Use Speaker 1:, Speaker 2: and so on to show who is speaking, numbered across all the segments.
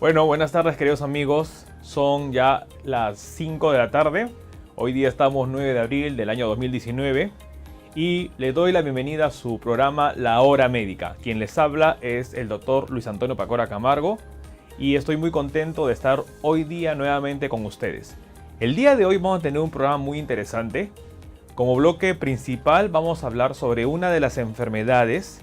Speaker 1: Bueno, buenas tardes queridos amigos, son ya las 5 de la tarde, hoy día estamos 9 de abril del año 2019 y le doy la bienvenida a su programa La Hora Médica. Quien les habla es el doctor Luis Antonio Pacora Camargo y estoy muy contento de estar hoy día nuevamente con ustedes. El día de hoy vamos a tener un programa muy interesante. Como bloque principal vamos a hablar sobre una de las enfermedades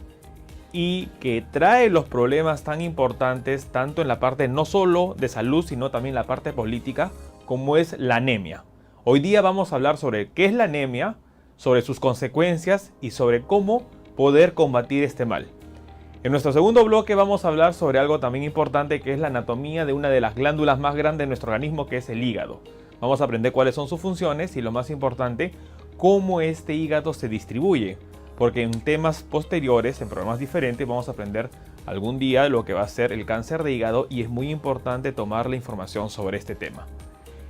Speaker 1: y que trae los problemas tan importantes tanto en la parte no solo de salud sino también la parte política, como es la anemia. Hoy día vamos a hablar sobre qué es la anemia, sobre sus consecuencias y sobre cómo poder combatir este mal. En nuestro segundo bloque vamos a hablar sobre algo también importante, que es la anatomía de una de las glándulas más grandes de nuestro organismo, que es el hígado. Vamos a aprender cuáles son sus funciones y, lo más importante, cómo este hígado se distribuye. Porque en temas posteriores, en programas diferentes, vamos a aprender algún día lo que va a ser el cáncer de hígado y es muy importante tomar la información sobre este tema.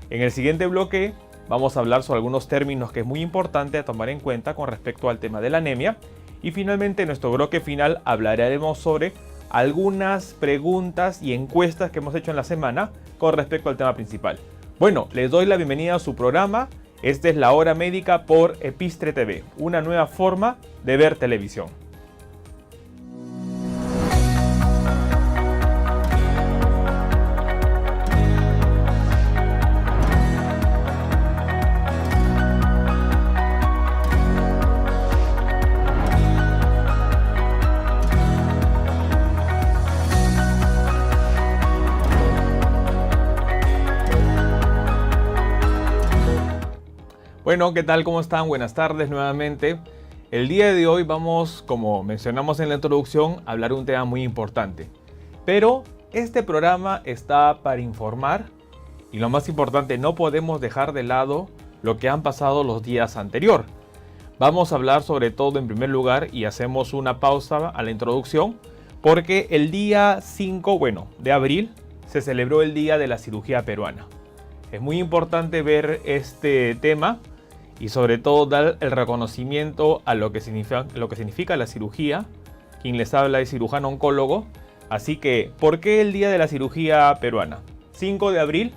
Speaker 1: En el siguiente bloque vamos a hablar sobre algunos términos que es muy importante a tomar en cuenta con respecto al tema de la anemia. Y finalmente en nuestro bloque final hablaremos sobre algunas preguntas y encuestas que hemos hecho en la semana con respecto al tema principal. Bueno, les doy la bienvenida a su programa. Esta es La Hora Médica por Epistre TV, una nueva forma de ver televisión. Bueno, ¿qué tal? ¿Cómo están? Buenas tardes nuevamente. El día de hoy vamos, como mencionamos en la introducción, a hablar de un tema muy importante. Pero este programa está para informar y, lo más importante, no podemos dejar de lado lo que han pasado los días anteriores. Vamos a hablar sobre todo en primer lugar y hacemos una pausa a la introducción porque el día 5 de abril se celebró el Día de la Cirugía Peruana. Es muy importante ver este tema y sobre todo dar el reconocimiento a lo que significa la cirugía. Quien les habla es cirujano oncólogo. Así que, ¿por qué el Día de la Cirugía Peruana? 5 de abril.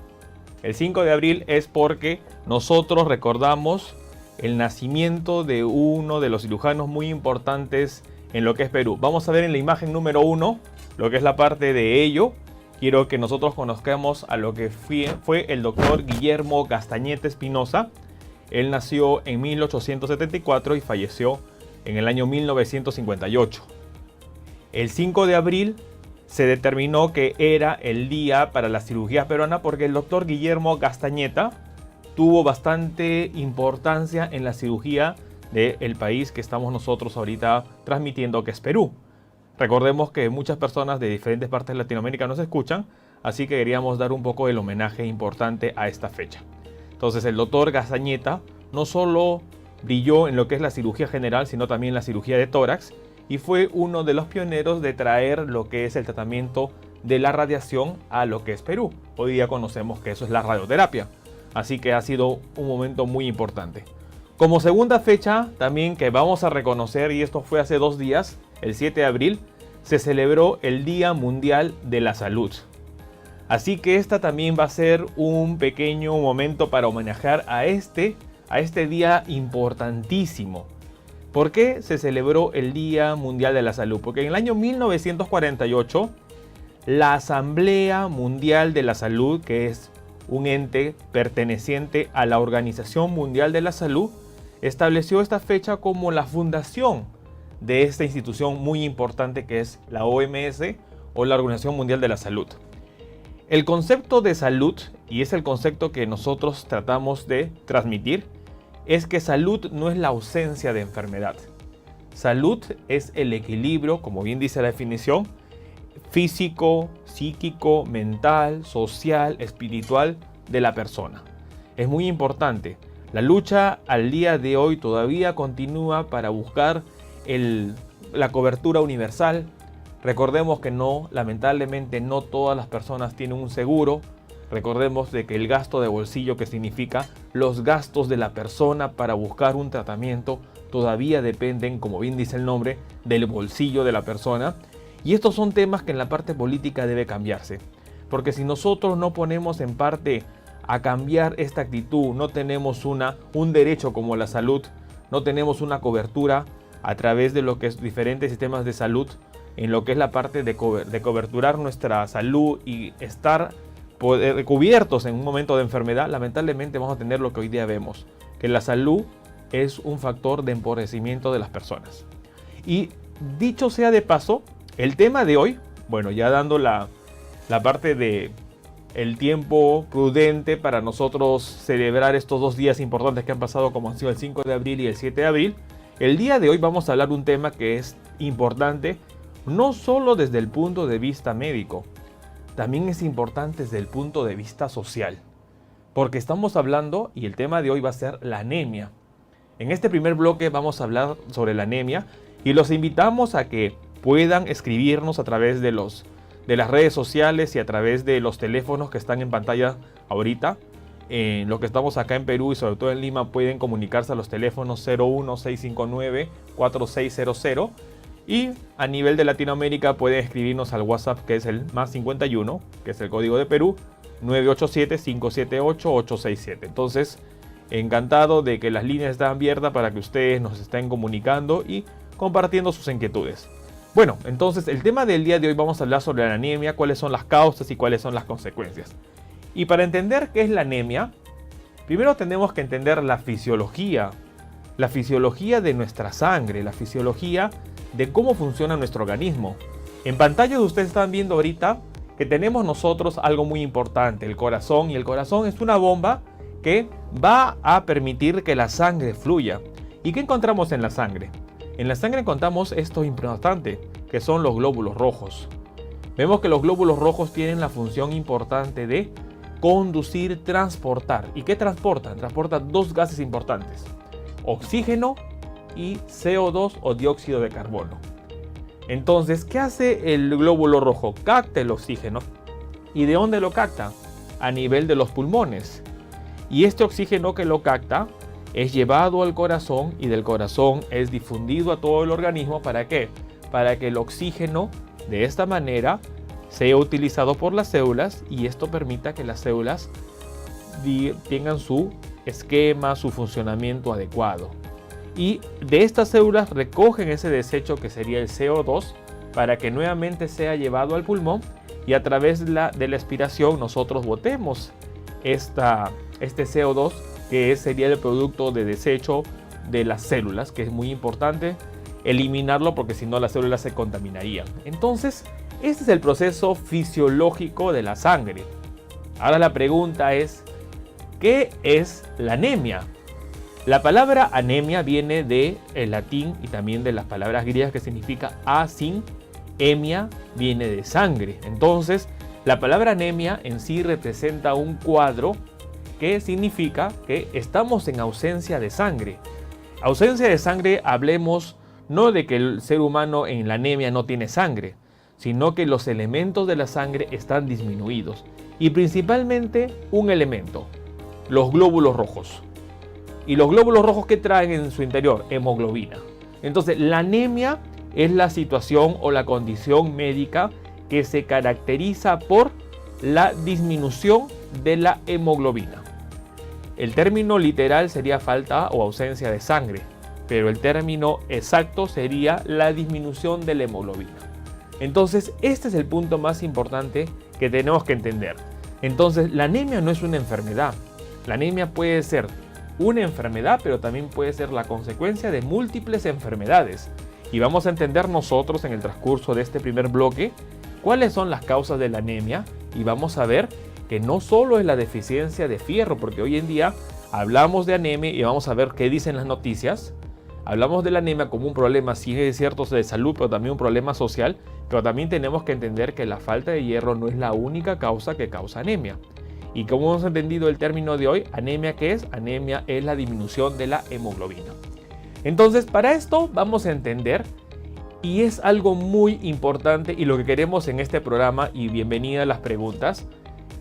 Speaker 1: El 5 de abril es porque nosotros recordamos el nacimiento de uno de los cirujanos muy importantes en lo que es Perú. Vamos a ver en la imagen número 1 lo que es la parte de ello. Quiero que nosotros conozcamos a lo que fue el doctor Guillermo Castañete Espinosa. Él nació en 1874 y falleció en el año 1958. El 5 de abril se determinó que era el día para la cirugía peruana porque el doctor Guillermo Castañeta tuvo bastante importancia en la cirugía del país que estamos nosotros ahorita transmitiendo, que es Perú. Recordemos que muchas personas de diferentes partes de Latinoamérica nos escuchan, así que queríamos dar un poco del homenaje importante a esta fecha. Entonces el doctor Castañeta no solo brilló en lo que es la cirugía general, sino también la cirugía de tórax, y fue uno de los pioneros de traer lo que es el tratamiento de la radiación a lo que es Perú. Hoy día conocemos que eso es la radioterapia, así que ha sido un momento muy importante. Como segunda fecha también que vamos a reconocer, y esto fue hace 2 días, el 7 de abril, se celebró el Día Mundial de la Salud. Así que esta también va a ser un pequeño momento para homenajear a este día importantísimo. ¿Por qué se celebró el Día Mundial de la Salud? Porque en el año 1948, la Asamblea Mundial de la Salud, que es un ente perteneciente a la Organización Mundial de la Salud, estableció esta fecha como la fundación de esta institución muy importante que es la OMS o la Organización Mundial de la Salud. El concepto de salud, y es el concepto que nosotros tratamos de transmitir, es que salud no es la ausencia de enfermedad. Salud es el equilibrio, como bien dice la definición, físico, psíquico, mental, social, espiritual de la persona. Es muy importante. La lucha al día de hoy todavía continúa para buscar la cobertura universal. Recordemos que lamentablemente no todas las personas tienen un seguro. Recordemos de que el gasto de bolsillo, que significa los gastos de la persona para buscar un tratamiento, todavía dependen, como bien dice el nombre, del bolsillo de la persona. Y estos son temas que en la parte política debe cambiarse. Porque si nosotros no ponemos en parte a cambiar esta actitud, no tenemos un derecho como la salud, no tenemos una cobertura a través de lo que es diferentes sistemas de salud, en lo que es la parte de coberturar nuestra salud y estar cubiertos en un momento de enfermedad, lamentablemente vamos a tener lo que hoy día vemos, que la salud es un factor de empobrecimiento de las personas. Y dicho sea de paso, el tema de hoy, bueno, ya dando la parte de el tiempo prudente para nosotros celebrar estos 2 días importantes que han pasado, como han sido el 5 de abril y el 7 de abril, el día de hoy vamos a hablar de un tema que es importante, no solo desde el punto de vista médico, también es importante desde el punto de vista social. Porque estamos hablando, y el tema de hoy va a ser la anemia. En este primer bloque vamos a hablar sobre la anemia y los invitamos a que puedan escribirnos a través de las redes sociales y a través de los teléfonos que están en pantalla ahorita. En lo que estamos acá en Perú y sobre todo en Lima pueden comunicarse a los teléfonos 01659-4600 y a nivel de Latinoamérica pueden escribirnos al WhatsApp, que es el +51, que es el código de Perú, 987-578-867. Entonces, encantado de que las líneas están abiertas para que ustedes nos estén comunicando y compartiendo sus inquietudes. Bueno, entonces el tema del día de hoy vamos a hablar sobre la anemia, cuáles son las causas y cuáles son las consecuencias. Y para entender qué es la anemia, primero tenemos que entender la fisiología de nuestra sangre, la fisiología de cómo funciona nuestro organismo. En pantalla ustedes están viendo ahorita que tenemos nosotros algo muy importante, el corazón, y el corazón es una bomba que va a permitir que la sangre fluya. ¿Y qué encontramos en la sangre? En la sangre encontramos esto importante, que son los glóbulos rojos. Vemos que los glóbulos rojos tienen la función importante de conducir, transportar. ¿Y qué transportan? Transportan 2 gases importantes, oxígeno y CO2 o dióxido de carbono. Entonces, ¿qué hace el glóbulo rojo? Capta el oxígeno. ¿Y de dónde lo capta? A nivel de los pulmones. Y este oxígeno que lo capta es llevado al corazón y del corazón es difundido a todo el organismo. ¿Para qué? Para que el oxígeno de esta manera sea utilizado por las células y esto permita que las células tengan su esquema, su funcionamiento adecuado. Y de estas células recogen ese desecho que sería el CO2 para que nuevamente sea llevado al pulmón y a través de la expiración nosotros botemos este CO2 que sería el producto de desecho de las células, que es muy importante eliminarlo porque si no las células se contaminarían. Entonces, este es el proceso fisiológico de la sangre. Ahora la pregunta es, ¿qué es la anemia? La palabra anemia viene del latín y también de las palabras griegas que significa asin, emia viene de sangre. Entonces, la palabra anemia en sí representa un cuadro que significa que estamos en ausencia de sangre. Ausencia de sangre, hablemos no de que el ser humano en la anemia no tiene sangre, sino que los elementos de la sangre están disminuidos. Y principalmente un elemento, los glóbulos rojos. ¿Y los glóbulos rojos qué traen en su interior? Hemoglobina. Entonces, la anemia es la situación o la condición médica que se caracteriza por la disminución de la hemoglobina. El término literal sería falta o ausencia de sangre, pero el término exacto sería la disminución de la hemoglobina. Entonces, este es el punto más importante que tenemos que entender. Entonces, la anemia no es una enfermedad. La anemia puede ser una enfermedad, pero también puede ser la consecuencia de múltiples enfermedades. Y vamos a entender nosotros en el transcurso de este primer bloque cuáles son las causas de la anemia y vamos a ver que no solo es la deficiencia de fierro, porque hoy en día hablamos de anemia y vamos a ver qué dicen las noticias. Hablamos de la anemia como un problema, sí es cierto, de salud, pero también un problema social, pero también tenemos que entender que la falta de hierro no es la única causa que causa anemia. Y como hemos entendido el término de hoy, anemia, ¿qué es? Anemia es la disminución de la hemoglobina. Entonces, para esto vamos a entender, y es algo muy importante y lo que queremos en este programa, y bienvenida a las preguntas,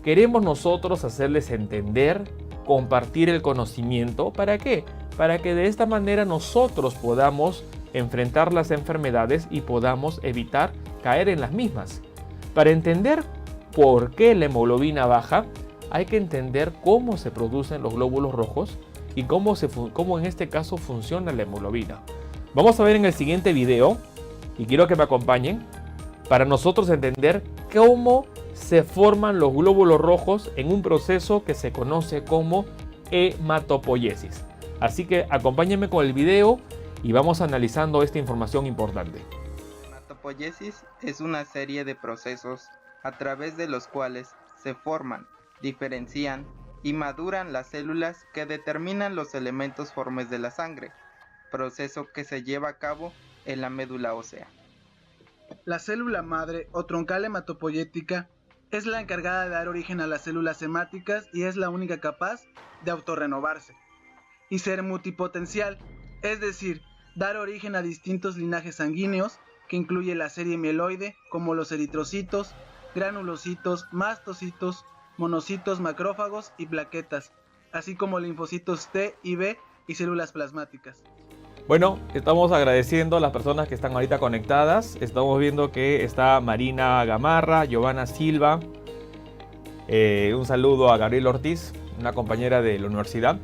Speaker 1: queremos nosotros hacerles entender, compartir el conocimiento. ¿Para qué? Para que de esta manera nosotros podamos enfrentar las enfermedades y podamos evitar caer en las mismas. Para entender por qué la hemoglobina baja, hay que entender cómo se producen los glóbulos rojos y cómo en este caso funciona la hemoglobina. Vamos a ver en el siguiente video, y quiero que me acompañen, para nosotros entender cómo se forman los glóbulos rojos en un proceso que se conoce como hematopoiesis. Así que acompáñenme con el video y vamos analizando esta información importante.
Speaker 2: La hematopoiesis es una serie de procesos a través de los cuales se forman, diferencian y maduran las células que determinan los elementos formes de la sangre, proceso que se lleva a cabo en la médula ósea.
Speaker 3: La célula madre o troncal hematopoyética es la encargada de dar origen a las células hemáticas y es la única capaz de autorrenovarse y ser multipotencial, es decir, dar origen a distintos linajes sanguíneos que incluye la serie mieloide como los eritrocitos, granulocitos, mastocitos, monocitos, macrófagos y plaquetas, así como linfocitos T y B y células plasmáticas.
Speaker 1: Bueno, estamos agradeciendo a las personas que están ahorita conectadas. Estamos viendo que está Marina Gamarra, Giovanna Silva. Un saludo a Gabriel Ortiz, una compañera de la universidad.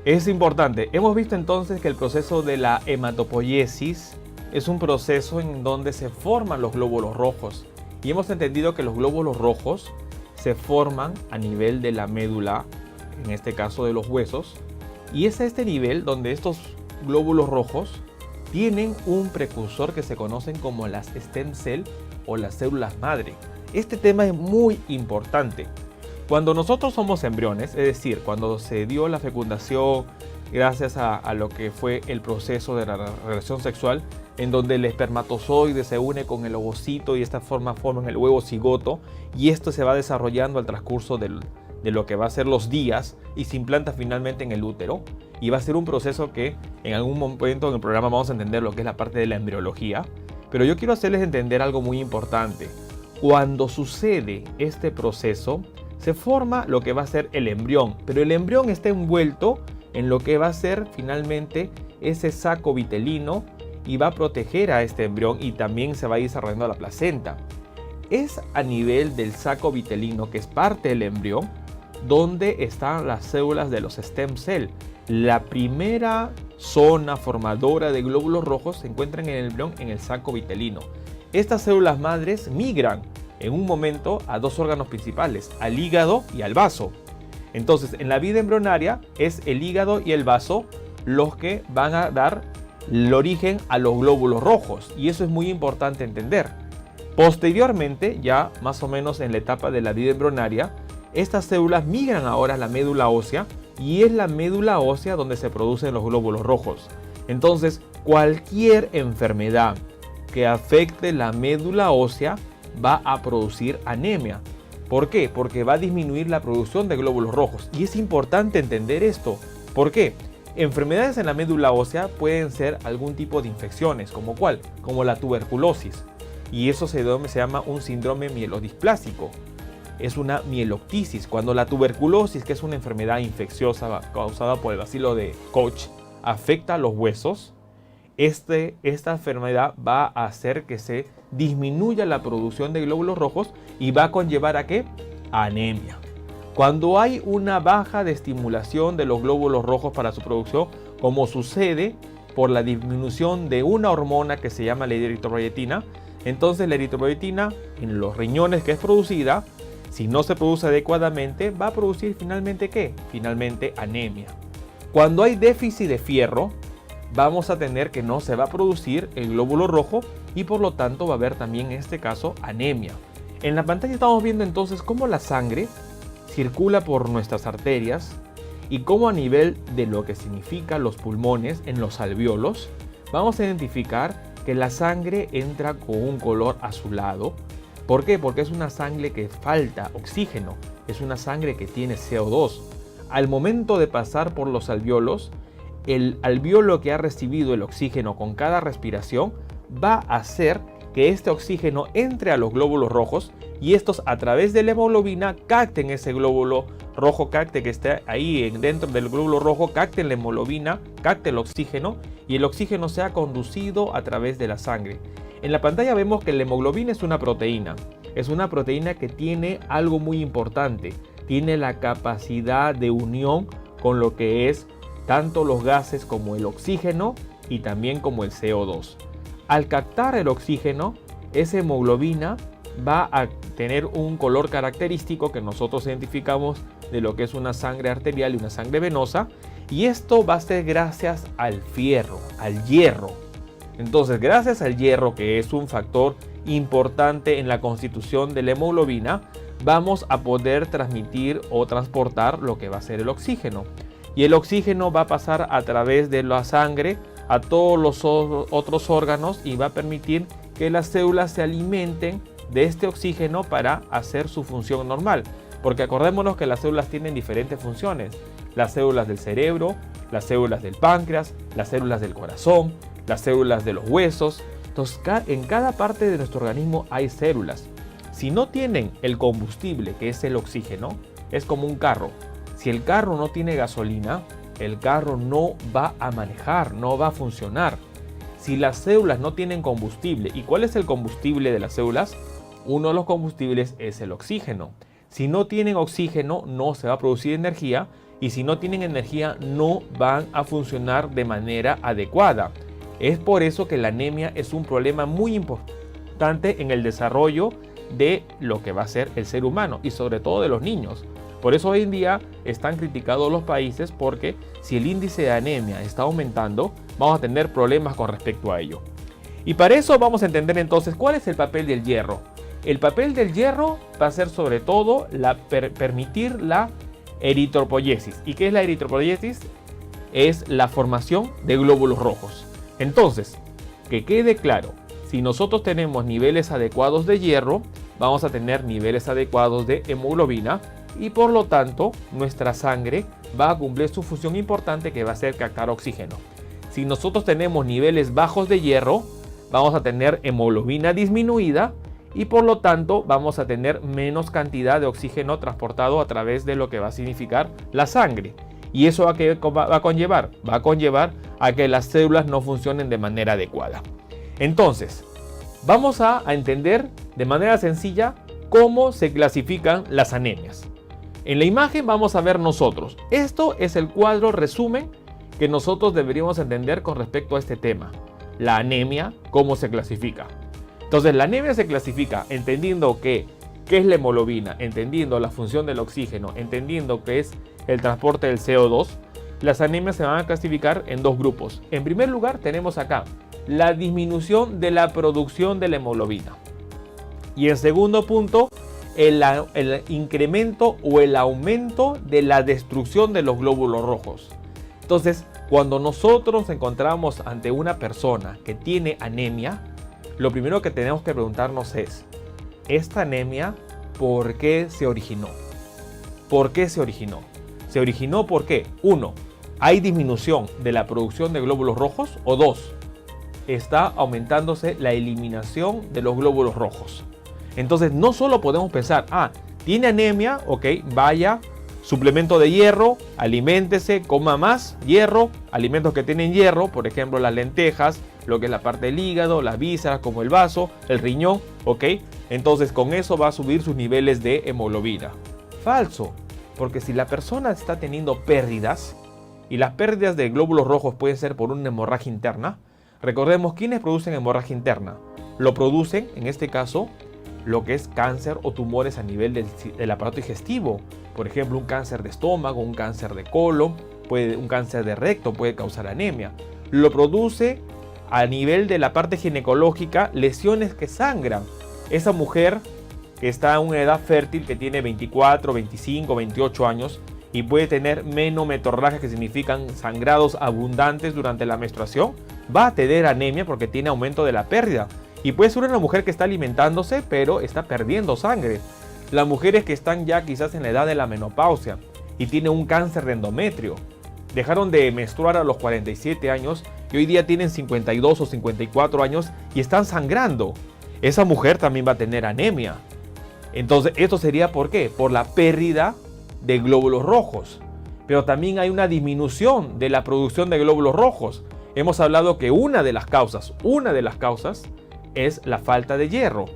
Speaker 1: Es importante. Hemos visto entonces que el proceso de la hematopoiesis es un proceso en donde se forman los glóbulos rojos. Y hemos entendido que los glóbulos rojos se forman a nivel de la médula, en este caso de los huesos, y es a este nivel donde estos glóbulos rojos tienen un precursor que se conocen como las stem cell o las células madre. Este tema es muy importante. Cuando nosotros somos embriones, es decir, cuando se dio la fecundación gracias a lo que fue el proceso de la relación sexual, en donde el espermatozoide se une con el ovocito y esta forman el huevo cigoto, y esto se va desarrollando al transcurso de lo que va a ser los días y se implanta finalmente en el útero, y va a ser un proceso que en algún momento en el programa vamos a entender lo que es la parte de la embriología. Pero yo quiero hacerles entender algo muy importante. Cuando sucede este proceso, se forma lo que va a ser el embrión, pero el embrión está envuelto en lo que va a ser finalmente ese saco vitelino y va a proteger a este embrión, y también se va a ir desarrollando la placenta. Es a nivel del saco vitelino, que es parte del embrión, donde están las células de los stem cell. La primera zona formadora de glóbulos rojos se encuentra en el embrión, en el saco vitelino. Estas células madres migran en un momento a dos órganos principales, al hígado y al vaso. Entonces, en la vida embrionaria es el hígado y el vaso los que van a dar el origen a los glóbulos rojos, y eso es muy importante entender. Posteriormente, ya más o menos en la etapa de la vida embrionaria, estas células migran ahora a la médula ósea, y es la médula ósea donde se producen los glóbulos rojos. Entonces, cualquier enfermedad que afecte la médula ósea va a producir anemia. ¿Por qué? Porque va a disminuir la producción de glóbulos rojos. Y es importante entender esto. ¿Por qué? Enfermedades en la médula ósea pueden ser algún tipo de infecciones, ¿como cuál? Como la tuberculosis. Y eso se llama un síndrome mielodisplásico. Es una mieloctisis. Cuando la tuberculosis, que es una enfermedad infecciosa causada por el bacilo de Koch, afecta a los huesos, esta enfermedad va a hacer que se disminuya la producción de glóbulos rojos y va a conllevar a ¿qué? A anemia. Cuando hay una baja de estimulación de los glóbulos rojos para su producción, como sucede por la disminución de una hormona que se llama la eritropoyetina, entonces la eritropoyetina en los riñones que es producida, si no se produce adecuadamente, va a producir finalmente ¿qué? Finalmente anemia. Cuando hay déficit de fierro, vamos a tener que no se va a producir el glóbulo rojo y por lo tanto va a haber también en este caso anemia. En la pantalla estamos viendo entonces cómo la sangre circula por nuestras arterias y cómo a nivel de lo que significa los pulmones en los alvéolos vamos a identificar que la sangre entra con un color azulado. ¿Por qué? Porque es una sangre que falta oxígeno, es una sangre que tiene CO2. Al momento de pasar por los alvéolos, el alvéolo que ha recibido el oxígeno con cada respiración va a hacer que este oxígeno entre a los glóbulos rojos y estos a través de la hemoglobina capten ese glóbulo rojo, capte que esté ahí dentro del glóbulo rojo, capten la hemoglobina, capte el oxígeno y el oxígeno sea conducido a través de la sangre. En la pantalla vemos que la hemoglobina es una proteína. Es una proteína que tiene algo muy importante. Tiene la capacidad de unión con lo que es tanto los gases como el oxígeno y también como el CO2. Al captar el oxígeno, esa hemoglobina va a tener un color característico que nosotros identificamos de lo que es una sangre arterial y una sangre venosa, y esto va a ser gracias al fierro, al hierro. Entonces, gracias al hierro, que es un factor importante en la constitución de la hemoglobina, vamos a poder transmitir o transportar lo que va a ser el oxígeno. Y el oxígeno va a pasar a través de la sangre a todos los otros órganos y va a permitir que las células se alimenten de este oxígeno para hacer su función normal. Porque acordémonos que las células tienen diferentes funciones. Las células del cerebro, las células del páncreas, las células del corazón, las células de los huesos. Entonces, en cada parte de nuestro organismo hay células. Si no tienen el combustible, que es el oxígeno, es como un carro. Si el carro no tiene gasolina, el carro no va a manejar, no va a funcionar. Si las células no tienen combustible, ¿y cuál es el combustible de las células? Uno de los combustibles es el oxígeno. Si no tienen oxígeno, no se va a producir energía, y si no tienen energía, no van a funcionar de manera adecuada. Es por eso que la anemia es un problema muy importante en el desarrollo de lo que va a ser el ser humano y sobre todo de los niños. Por eso hoy en día están criticados los países, porque si el índice de anemia está aumentando, vamos a tener problemas con respecto a ello. Y para eso vamos a entender entonces cuál es el papel del hierro. El papel del hierro va a ser sobre todo permitir la eritropoyesis. ¿Y qué es la eritropoyesis? Es la formación de glóbulos rojos. Entonces, que quede claro, si nosotros tenemos niveles adecuados de hierro, vamos a tener niveles adecuados de hemoglobina y por lo tanto nuestra sangre va a cumplir su función importante, que va a ser captar oxígeno. Si nosotros tenemos niveles bajos de hierro, vamos a tener hemoglobina disminuida y por lo tanto vamos a tener menos cantidad de oxígeno transportado a través de lo que va a significar la sangre. ¿Y eso va a conllevar? Va a conllevar a que las células no funcionen de manera adecuada. Entonces, vamos a entender de manera sencilla cómo se clasifican las anemias. En la imagen vamos a ver nosotros. Esto es el cuadro resumen que nosotros deberíamos entender con respecto a este tema. La anemia, cómo se clasifica. Entonces, la anemia se clasifica entendiendo qué es la hemoglobina, entendiendo la función del oxígeno, entendiendo qué es el transporte del CO2. Las anemias se van a clasificar en dos grupos. En primer lugar, tenemos acá la disminución de la producción de la hemoglobina. Y en segundo punto, el incremento o el aumento de la destrucción de los glóbulos rojos. Entonces, cuando nosotros nos encontramos ante una persona que tiene anemia, lo primero que tenemos que preguntarnos es, ¿esta anemia por qué se originó? ¿Por qué se originó? Se originó porque, 1, hay disminución de la producción de glóbulos rojos, o 2, está aumentándose la eliminación de los glóbulos rojos. Entonces, no solo podemos pensar, tiene anemia, ok, vaya, suplemento de hierro, aliméntese, coma más hierro, alimentos que tienen hierro, por ejemplo, las lentejas, lo que es la parte del hígado, las vísceras como el vaso, el riñón, ok. Entonces, con eso va a subir sus niveles de hemoglobina. Falso, porque si la persona está teniendo pérdidas, y las pérdidas de glóbulos rojos pueden ser por una hemorragia interna, recordemos quiénes producen hemorragia interna. Lo producen, en este caso, lo que es cáncer o tumores a nivel del aparato digestivo. Por ejemplo, un cáncer de estómago, un cáncer de colon, un cáncer de recto puede causar anemia. Lo produce a nivel de la parte ginecológica, lesiones que sangran. Esa mujer que está en una edad fértil, que tiene 24, 25, 28 años y puede tener menometorragia, que significan sangrados abundantes durante la menstruación, va a tener anemia porque tiene aumento de la pérdida. Y puede ser una mujer que está alimentándose pero está perdiendo sangre. Las mujeres que están ya quizás en la edad de la menopausia y tienen un cáncer de endometrio, dejaron de menstruar a los 47 años y hoy día tienen 52 o 54 años y están sangrando. Esa mujer también va a tener anemia. Entonces, esto sería ¿por qué? Por la pérdida de glóbulos rojos. Pero también hay una disminución de la producción de glóbulos rojos. Hemos hablado que una de las causas es la falta de hierro.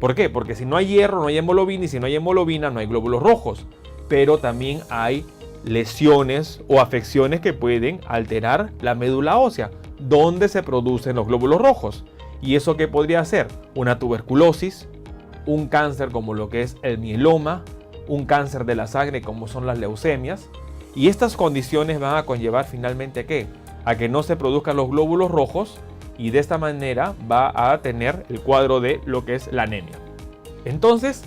Speaker 1: ¿Por qué? Porque si no hay hierro no hay hemoglobina, y si no hay hemoglobina no hay glóbulos rojos. Pero también hay lesiones o afecciones que pueden alterar la médula ósea, donde se producen los glóbulos rojos. ¿Y eso qué podría ser? Una tuberculosis, un cáncer como lo que es el mieloma, un cáncer de la sangre como son las leucemias. Y estas condiciones van a conllevar finalmente ¿a qué? A que no se produzcan los glóbulos rojos, y de esta manera va a tener el cuadro de lo que es la anemia. Entonces,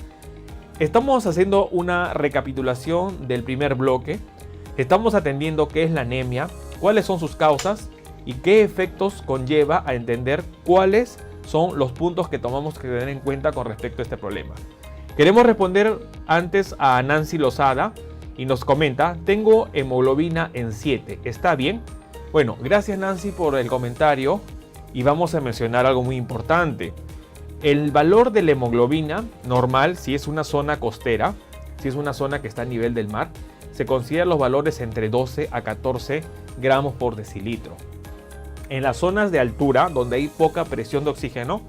Speaker 1: estamos haciendo una recapitulación del primer bloque. Estamos atendiendo qué es la anemia, cuáles son sus causas y qué efectos conlleva a entender cuáles son los puntos que tomamos que tener en cuenta con respecto a este problema. Queremos responder antes a Nancy Lozada y nos comenta: tengo hemoglobina en 7, ¿está bien? Bueno, gracias Nancy por el comentario, y vamos a mencionar algo muy importante. El valor de la hemoglobina normal, si es una zona costera, si es una zona que está a nivel del mar, se consideran los valores entre 12 a 14 gramos por decilitro. En las zonas de altura, donde hay poca presión de oxígeno,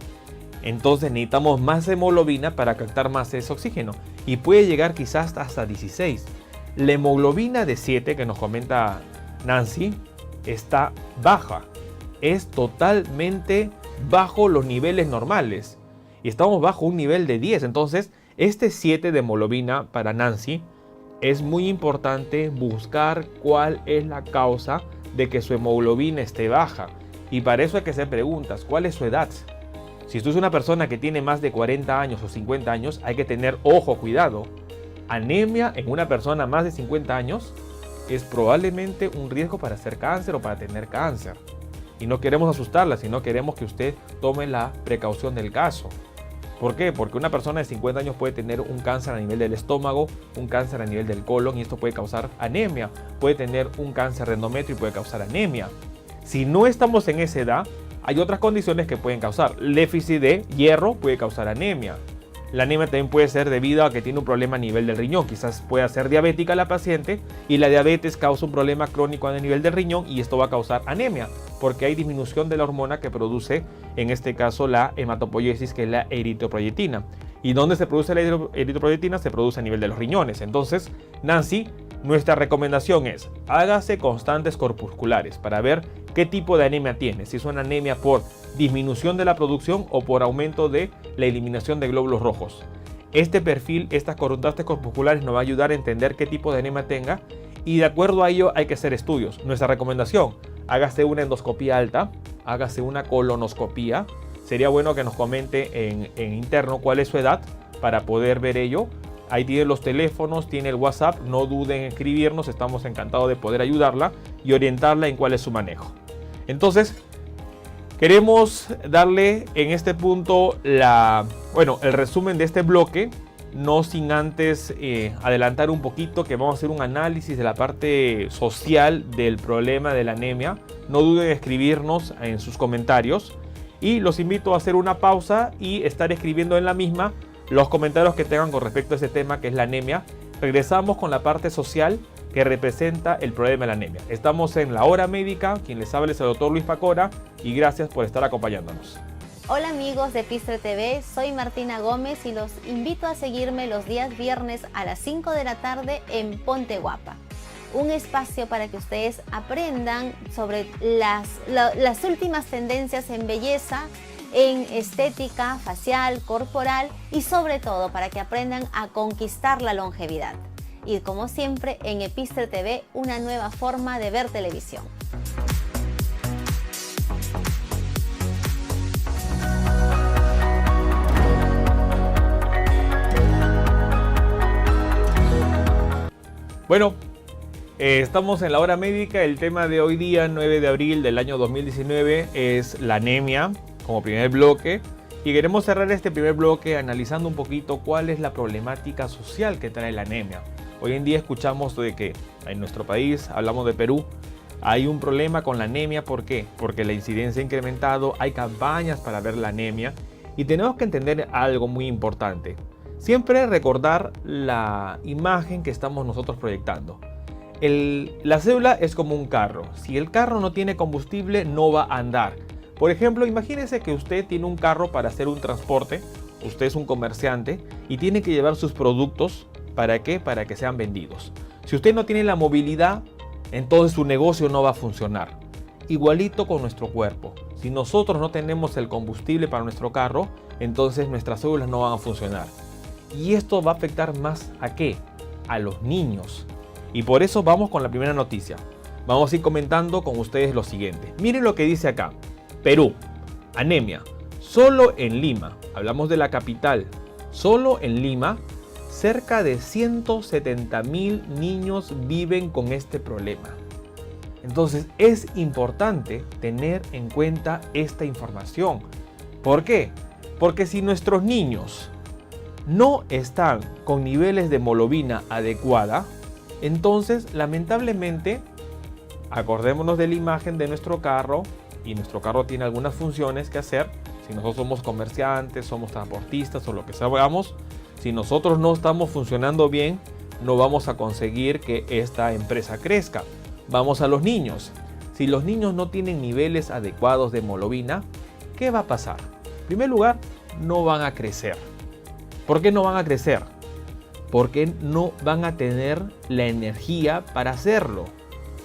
Speaker 1: entonces necesitamos más hemoglobina para captar más ese oxígeno, y puede llegar quizás hasta 16. La hemoglobina de 7 que nos comenta Nancy está baja, es totalmente bajo los niveles normales, y estamos bajo un nivel de 10. Entonces este 7 de hemoglobina para Nancy es muy importante buscar cuál es la causa de que su hemoglobina esté baja, y para eso hay que hacer preguntas. ¿Cuál es su edad? Si usted es una persona que tiene más de 40 años o 50 años, hay que tener ojo, cuidado. Anemia en una persona más de 50 años es probablemente un riesgo para hacer cáncer o para tener cáncer. Y no queremos asustarla, sino queremos que usted tome la precaución del caso. ¿Por qué? Porque una persona de 50 años puede tener un cáncer a nivel del estómago, un cáncer a nivel del colon, y esto puede causar anemia. Puede tener un cáncer de endometrio y puede causar anemia. Si no estamos en esa edad, hay otras condiciones que pueden causar. El déficit de hierro puede causar anemia. La anemia también puede ser debido a que tiene un problema a nivel del riñón. Quizás pueda ser diabética la paciente, y la diabetes causa un problema crónico a nivel del riñón, y esto va a causar anemia, porque hay disminución de la hormona que produce, en este caso, la hematopoiesis, que es la eritropoyetina. ¿Y dónde se produce la eritropoyetina? Se produce a nivel de los riñones. Entonces, Nancy, nuestra recomendación es: hágase constantes corpusculares para ver qué tipo de anemia tiene. Si es una anemia por disminución de la producción o por aumento de la eliminación de glóbulos rojos. Este perfil, estas constantes corpusculares, nos va a ayudar a entender qué tipo de anemia tenga, y de acuerdo a ello hay que hacer estudios. Nuestra recomendación: hágase una endoscopía alta, hágase una colonoscopía. Sería bueno que nos comente en interno cuál es su edad para poder ver ello. Ahí tiene los teléfonos, tiene el WhatsApp, no duden en escribirnos, estamos encantados de poder ayudarla y orientarla en cuál es su manejo. Entonces, queremos darle en este punto el resumen de este bloque, no sin antes adelantar un poquito que vamos a hacer un análisis de la parte social del problema de la anemia. No duden en escribirnos en sus comentarios, y los invito a hacer una pausa y estar escribiendo en la misma los comentarios que tengan con respecto a ese tema que es la anemia. Regresamos con la parte social que representa el problema de la anemia. Estamos en La Hora Médica, quien les habla es el doctor Luis Pacora, y gracias por estar acompañándonos.
Speaker 4: Hola amigos de Epistre TV, soy Martina Gómez y los invito a seguirme los días viernes a las 5 de la tarde en Ponte Guapa. Un espacio para que ustedes aprendan sobre las últimas tendencias en belleza, en estética facial, corporal, y sobre todo para que aprendan a conquistar la longevidad. Y como siempre, en Epistre TV, una nueva forma de ver televisión.
Speaker 1: Bueno, estamos en La Hora Médica. El tema de hoy día, 9 de abril del año 2019, es la anemia como primer bloque. Y queremos cerrar este primer bloque analizando un poquito cuál es la problemática social que trae la anemia. Hoy en día escuchamos de que en nuestro país, hablamos de Perú, hay un problema con la anemia. ¿Por qué? Porque la incidencia ha incrementado, hay campañas para ver la anemia, y tenemos que entender algo muy importante. Siempre recordar la imagen que estamos nosotros proyectando. La célula es como un carro. Si el carro no tiene combustible, no va a andar. Por ejemplo, imagínese que usted tiene un carro para hacer un transporte, usted es un comerciante y tiene que llevar sus productos, ¿para qué? Para que sean vendidos. Si usted no tiene la movilidad, entonces su negocio no va a funcionar. Igualito con nuestro cuerpo. Si nosotros no tenemos el combustible para nuestro carro, entonces nuestras células no van a funcionar. Y esto va a afectar más ¿a qué? A los niños. Y por eso vamos con la primera noticia. Vamos a ir comentando con ustedes lo siguiente. Miren lo que dice acá. Perú, anemia. Solo en Lima, hablamos de la capital, solo en Lima, cerca de 170,000 niños viven con este problema. Entonces es importante tener en cuenta esta información. ¿Por qué? Porque si nuestros niños no están con niveles de hemoglobina adecuada, entonces lamentablemente, acordémonos de la imagen de nuestro carro, y nuestro carro tiene algunas funciones que hacer. Si nosotros somos comerciantes, somos transportistas o lo que seamos, si nosotros no estamos funcionando bien, no vamos a conseguir que esta empresa crezca. Vamos a los niños. Si los niños no tienen niveles adecuados de hemoglobina, ¿qué va a pasar? En primer lugar, no van a crecer. ¿Por qué no van a crecer? Porque no van a tener la energía para hacerlo.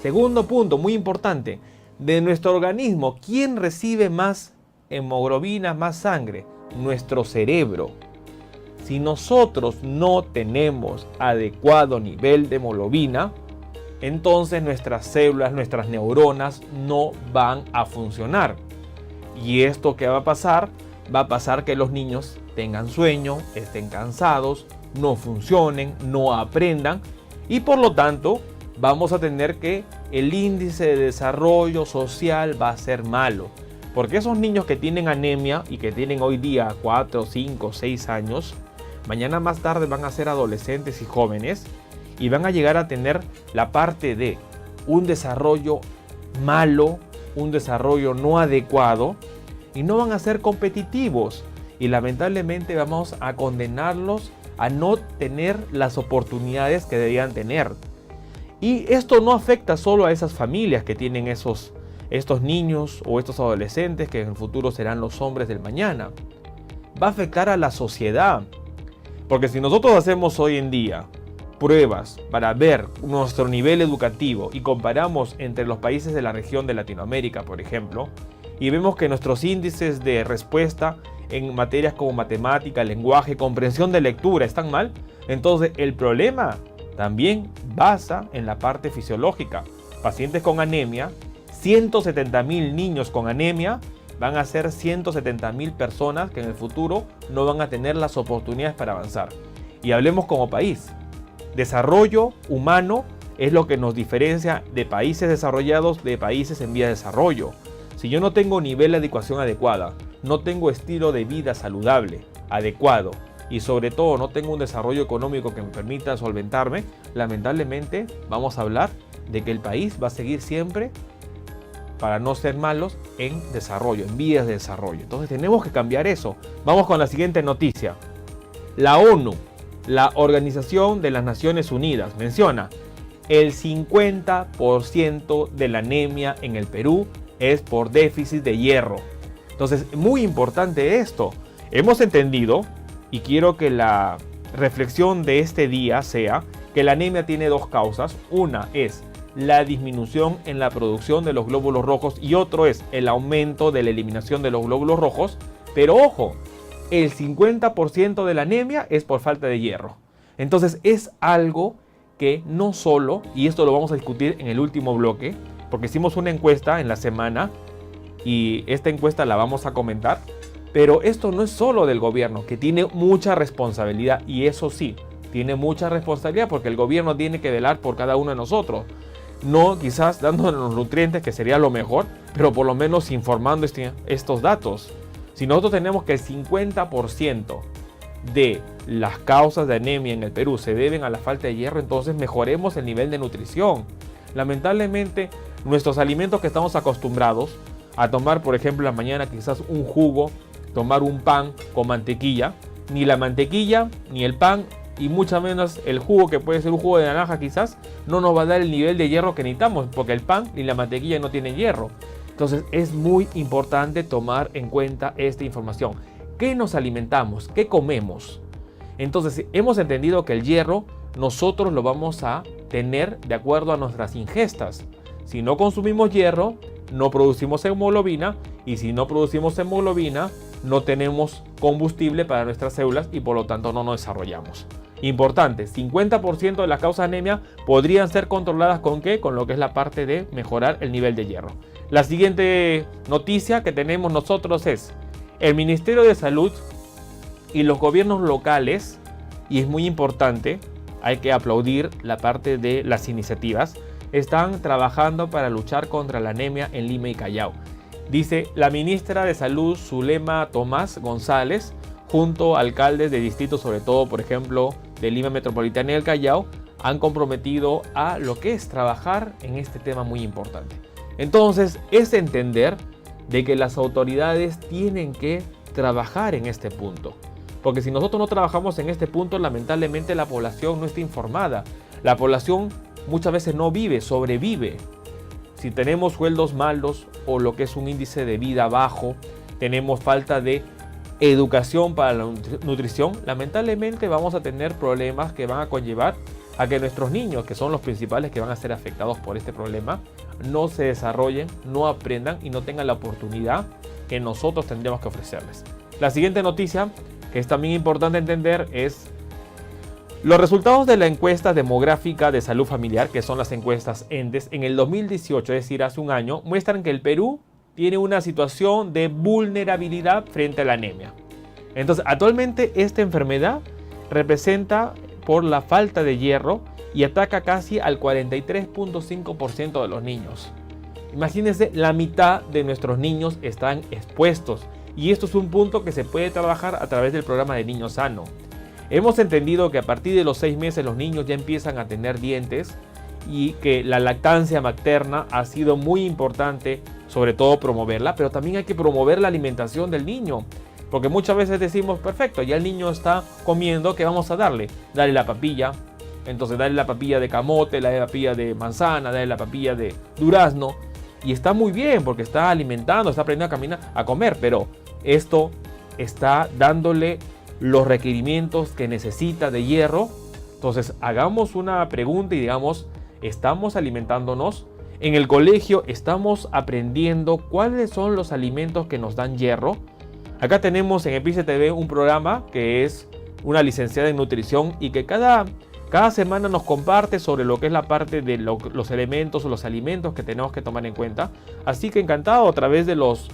Speaker 1: Segundo punto, muy importante. De nuestro organismo, ¿quién recibe más hemoglobina, más sangre? Nuestro cerebro. Si nosotros no tenemos adecuado nivel de hemoglobina, entonces nuestras células, nuestras neuronas no van a funcionar. ¿Y esto qué va a pasar? Va a pasar que los niños tengan sueño, estén cansados, no funcionen, no aprendan y por lo tanto vamos a tener que el índice de desarrollo social va a ser malo. Porque esos niños que tienen anemia y que tienen hoy día 4, 5, 6 años, mañana más tarde van a ser adolescentes y jóvenes y van a llegar a tener la parte de un desarrollo malo, un desarrollo no adecuado y no van a ser competitivos. Y lamentablemente vamos a condenarlos a no tener las oportunidades que deberían tener. Y esto no afecta solo a esas familias que tienen estos niños o estos adolescentes que en el futuro serán los hombres del mañana. Va a afectar a la sociedad. Porque si nosotros hacemos hoy en día pruebas para ver nuestro nivel educativo y comparamos entre los países de la región de Latinoamérica, por ejemplo, y vemos que nuestros índices de respuesta en materias como matemática, lenguaje, comprensión de lectura están mal, entonces el problema también basa en la parte fisiológica. Pacientes con anemia, 170,000 niños con anemia van a ser 170,000 personas que en el futuro no van a tener las oportunidades para avanzar. Y hablemos como país. Desarrollo humano es lo que nos diferencia de países desarrollados de países en vía de desarrollo. Si yo no tengo nivel de educación adecuada, no tengo estilo de vida saludable, adecuado, y sobre todo no tengo un desarrollo económico que me permita solventarme, lamentablemente vamos a hablar de que el país va a seguir siempre, para no ser malos, en desarrollo, en vías de desarrollo. Entonces tenemos que cambiar eso. Vamos con la siguiente noticia. La ONU, la Organización de las Naciones Unidas, menciona el 50% de la anemia en el Perú es por déficit de hierro. Entonces, muy importante esto. Hemos entendido, y quiero que la reflexión de este día sea que la anemia tiene dos causas. Una es la disminución en la producción de los glóbulos rojos y otro es el aumento de la eliminación de los glóbulos rojos. Pero ojo, el 50% de la anemia es por falta de hierro. Entonces es algo que no solo, y esto lo vamos a discutir en el último bloque, porque hicimos una encuesta en la semana y esta encuesta la vamos a comentar, pero esto no es solo del gobierno, que tiene mucha responsabilidad, y eso sí, tiene mucha responsabilidad porque el gobierno tiene que velar por cada uno de nosotros. No quizás dándonos los nutrientes, que sería lo mejor, pero por lo menos informando estos datos. Si nosotros tenemos que el 50% de las causas de anemia en el Perú se deben a la falta de hierro, entonces mejoremos el nivel de nutrición. Lamentablemente, nuestros alimentos que estamos acostumbrados a tomar, por ejemplo, en la mañana quizás un jugo, tomar un pan con mantequilla, ni la mantequilla, ni el pan, y mucho menos el jugo, que puede ser un jugo de naranja quizás, no nos va a dar el nivel de hierro que necesitamos, porque el pan y la mantequilla no tienen hierro. Entonces es muy importante tomar en cuenta esta información. ¿Qué nos alimentamos? ¿Qué comemos? Entonces hemos entendido que el hierro nosotros lo vamos a tener de acuerdo a nuestras ingestas. Si no consumimos hierro, no producimos hemoglobina, y si no producimos hemoglobina, no tenemos combustible para nuestras células y por lo tanto no nos desarrollamos. Importante, 50% de las causas de anemia podrían ser controladas ¿con qué? Con lo que es la parte de mejorar el nivel de hierro. La siguiente noticia que tenemos nosotros es el Ministerio de Salud y los gobiernos locales, y es muy importante, hay que aplaudir la parte de las iniciativas, están trabajando para luchar contra la anemia en Lima y Callao. Dice la ministra de Salud, Zulema Tomás González, junto a alcaldes de distritos, sobre todo, por ejemplo, de Lima Metropolitana y el Callao, han comprometido a lo que es trabajar en este tema muy importante. Entonces, es entender de que las autoridades tienen que trabajar en este punto. Porque si nosotros no trabajamos en este punto, lamentablemente la población no está informada. La población muchas veces no vive, sobrevive. Si tenemos sueldos malos o lo que es un índice de vida bajo, tenemos falta de educación para la nutrición, lamentablemente vamos a tener problemas que van a conllevar a que nuestros niños, que son los principales que van a ser afectados por este problema, no se desarrollen, no aprendan y no tengan la oportunidad que nosotros tendremos que ofrecerles. La siguiente noticia, que es también importante entender, es los resultados de la encuesta demográfica de salud familiar, que son las encuestas ENDES, en el 2018, es decir, hace un año, muestran que el Perú tiene una situación de vulnerabilidad frente a la anemia. Entonces, actualmente esta enfermedad representa por la falta de hierro y ataca casi al 43.5% de los niños. Imagínense, la mitad de nuestros niños están expuestos, y esto es un punto que se puede trabajar a través del programa de Niño Sano. Hemos entendido que a partir de los 6 meses los niños ya empiezan a tener dientes y que la lactancia materna ha sido muy importante, sobre todo promoverla, pero también hay que promover la alimentación del niño. Porque muchas veces decimos, perfecto, ya el niño está comiendo, ¿qué vamos a darle? Darle la papilla. Entonces darle la papilla de camote, darle la papilla de manzana, darle la papilla de durazno. Y está muy bien porque está alimentando, está aprendiendo a caminar, a comer. Pero esto está dándole los requerimientos que necesita de hierro. Entonces hagamos una pregunta y digamos, ¿estamos alimentándonos? En el colegio estamos aprendiendo cuáles son los alimentos que nos dan hierro. Acá tenemos en Epice TV un programa que es una licenciada en nutrición y que cada semana nos comparte sobre lo que es la parte de los elementos o los alimentos que tenemos que tomar en cuenta. Así que encantado, a través de los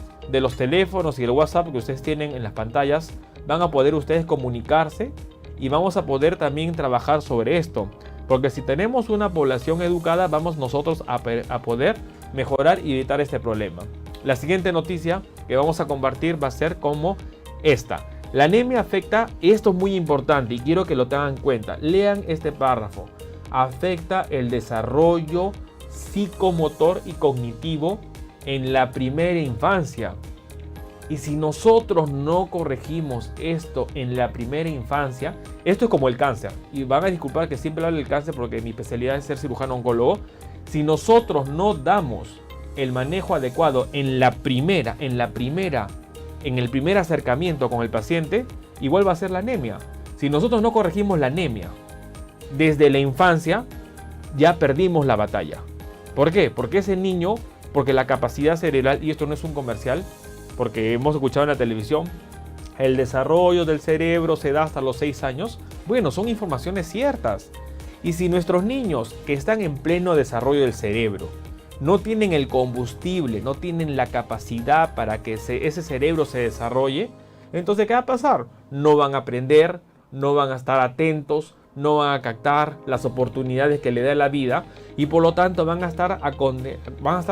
Speaker 1: teléfonos y el WhatsApp que ustedes tienen en las pantallas, van a poder ustedes comunicarse y vamos a poder también trabajar sobre esto. Porque si tenemos una población educada, vamos nosotros a poder mejorar y evitar este problema. La siguiente noticia que vamos a compartir va a ser como esta. La anemia afecta, esto es muy importante y quiero que lo tengan en cuenta. Lean este párrafo. Afecta el desarrollo psicomotor y cognitivo en la primera infancia. Y si nosotros no corregimos esto en la primera infancia, esto es como el cáncer. Y van a disculpar que siempre hablo del cáncer porque mi especialidad es ser cirujano oncólogo. Si nosotros no damos el manejo adecuado en el primer acercamiento con el paciente, igual va a ser la anemia. Si nosotros no corregimos la anemia desde la infancia, ya perdimos la batalla. ¿Por qué? Porque ese niño, porque la capacidad cerebral, y esto no es un comercial, porque hemos escuchado en la televisión, el desarrollo del cerebro se da hasta los 6 años. Bueno, son informaciones ciertas. Y si nuestros niños que están en pleno desarrollo del cerebro no tienen el combustible, no tienen la capacidad para que ese cerebro se desarrolle, entonces ¿qué va a pasar? No van a aprender, no van a estar atentos, no van a captar las oportunidades que le da la vida y por lo tanto van a estar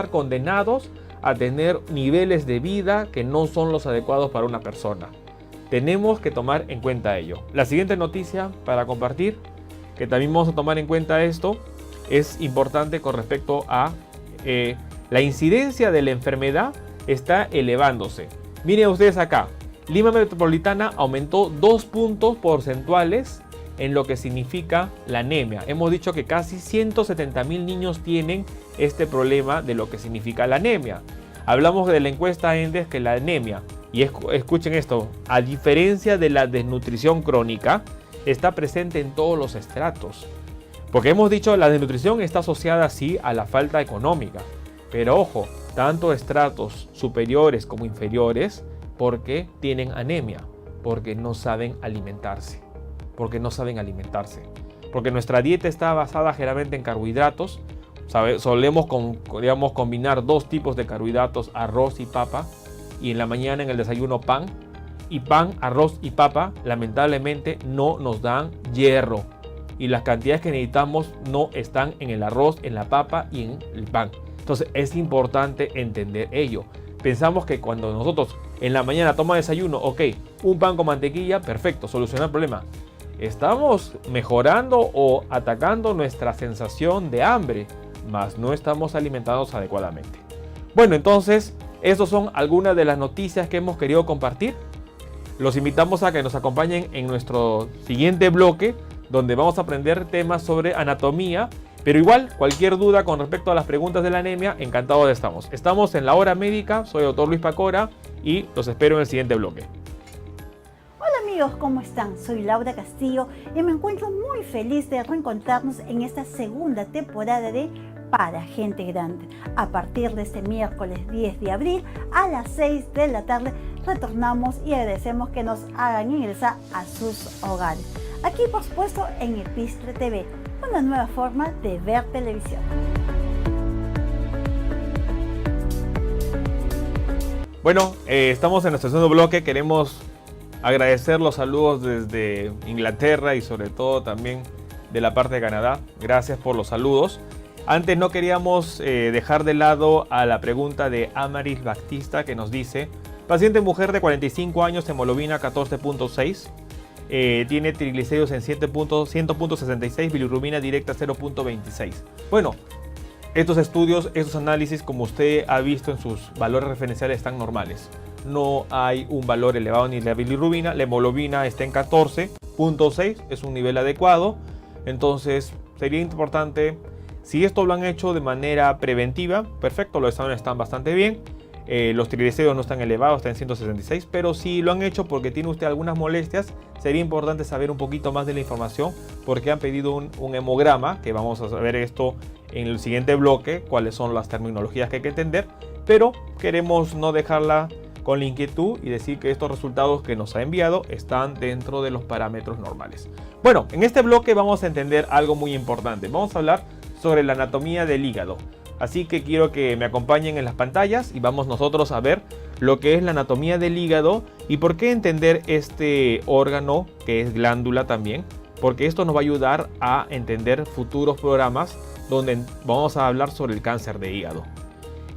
Speaker 1: condenados a tener niveles de vida que no son los adecuados para una persona. Tenemos que tomar en cuenta ello. La siguiente noticia para compartir, que también vamos a tomar en cuenta esto, es importante con respecto a la incidencia de la enfermedad está elevándose. Miren ustedes acá, Lima Metropolitana aumentó 2 puntos porcentuales en lo que significa la anemia. Hemos dicho que casi 170.000 niños tienen este problema de lo que significa la anemia. Hablamos de la encuesta ENDES que la anemia, y escuchen esto, a diferencia de la desnutrición crónica, está presente en todos los estratos. Porque hemos dicho la desnutrición está asociada sí a la falta económica, pero ojo, tanto estratos superiores como inferiores, porque tienen anemia, porque no saben alimentarse, porque nuestra dieta está basada generalmente en carbohidratos. Solemos combinar dos tipos de carbohidratos, arroz y papa, y en la mañana en el desayuno pan, y pan, arroz y papa lamentablemente no nos dan hierro, y las cantidades que necesitamos no están en el arroz, en la papa y en el pan. Entonces es importante entender ello. Pensamos que cuando nosotros en la mañana tomamos desayuno, ok, un pan con mantequilla, perfecto, soluciona el problema. Estamos mejorando o atacando nuestra sensación de hambre, mas no estamos alimentados adecuadamente. Bueno, entonces, estas son algunas de las noticias que hemos querido compartir. Los invitamos a que nos acompañen en nuestro siguiente bloque, donde vamos a aprender temas sobre anatomía. Pero igual, cualquier duda con respecto a las preguntas de la anemia, encantados estamos. Estamos en La Hora Médica, soy el Dr. Luis Pacora y los espero en el siguiente bloque.
Speaker 5: Hola amigos, ¿cómo están? Soy Laura Castillo y me encuentro muy feliz de reencontrarnos en esta segunda temporada de Para Gente Grande. A partir de este miércoles 10 de abril a las 6 de la tarde retornamos y agradecemos que nos hagan ingresar a sus hogares. Aquí por supuesto en Epistre TV, una nueva forma de ver televisión.
Speaker 1: Bueno, estamos en nuestro segundo bloque. Queremos agradecer los saludos desde Inglaterra y sobre todo también de la parte de Canadá. Gracias por los saludos. Antes no queríamos dejar de lado a la pregunta de Amaris Baptista, que nos dice: paciente mujer de 45 años, hemoglobina 14.6. Tiene triglicéridos en 100.66, bilirrubina directa 0.26. Bueno, estos estudios, estos análisis, como usted ha visto en sus valores referenciales, están normales. No hay un valor elevado ni de la bilirrubina. La hemoglobina está en 14.6, es un nivel adecuado. Entonces sería importante, si esto lo han hecho de manera preventiva, perfecto, los exámenes están bastante bien. Los triglicéridos no están elevados, están en 166, pero si lo han hecho porque tiene usted algunas molestias, sería importante saber un poquito más de la información, porque han pedido un hemograma, que vamos a ver esto en el siguiente bloque, cuáles son las terminologías que hay que entender, pero queremos no dejarla con la inquietud y decir que estos resultados que nos ha enviado están dentro de los parámetros normales. Bueno, en este bloque vamos a entender algo muy importante. Vamos a hablar sobre la anatomía del hígado. Así que quiero que me acompañen en las pantallas y vamos nosotros a ver lo que es la anatomía del hígado y por qué entender este órgano que es glándula también, porque esto nos va a ayudar a entender futuros programas donde vamos a hablar sobre el cáncer de hígado.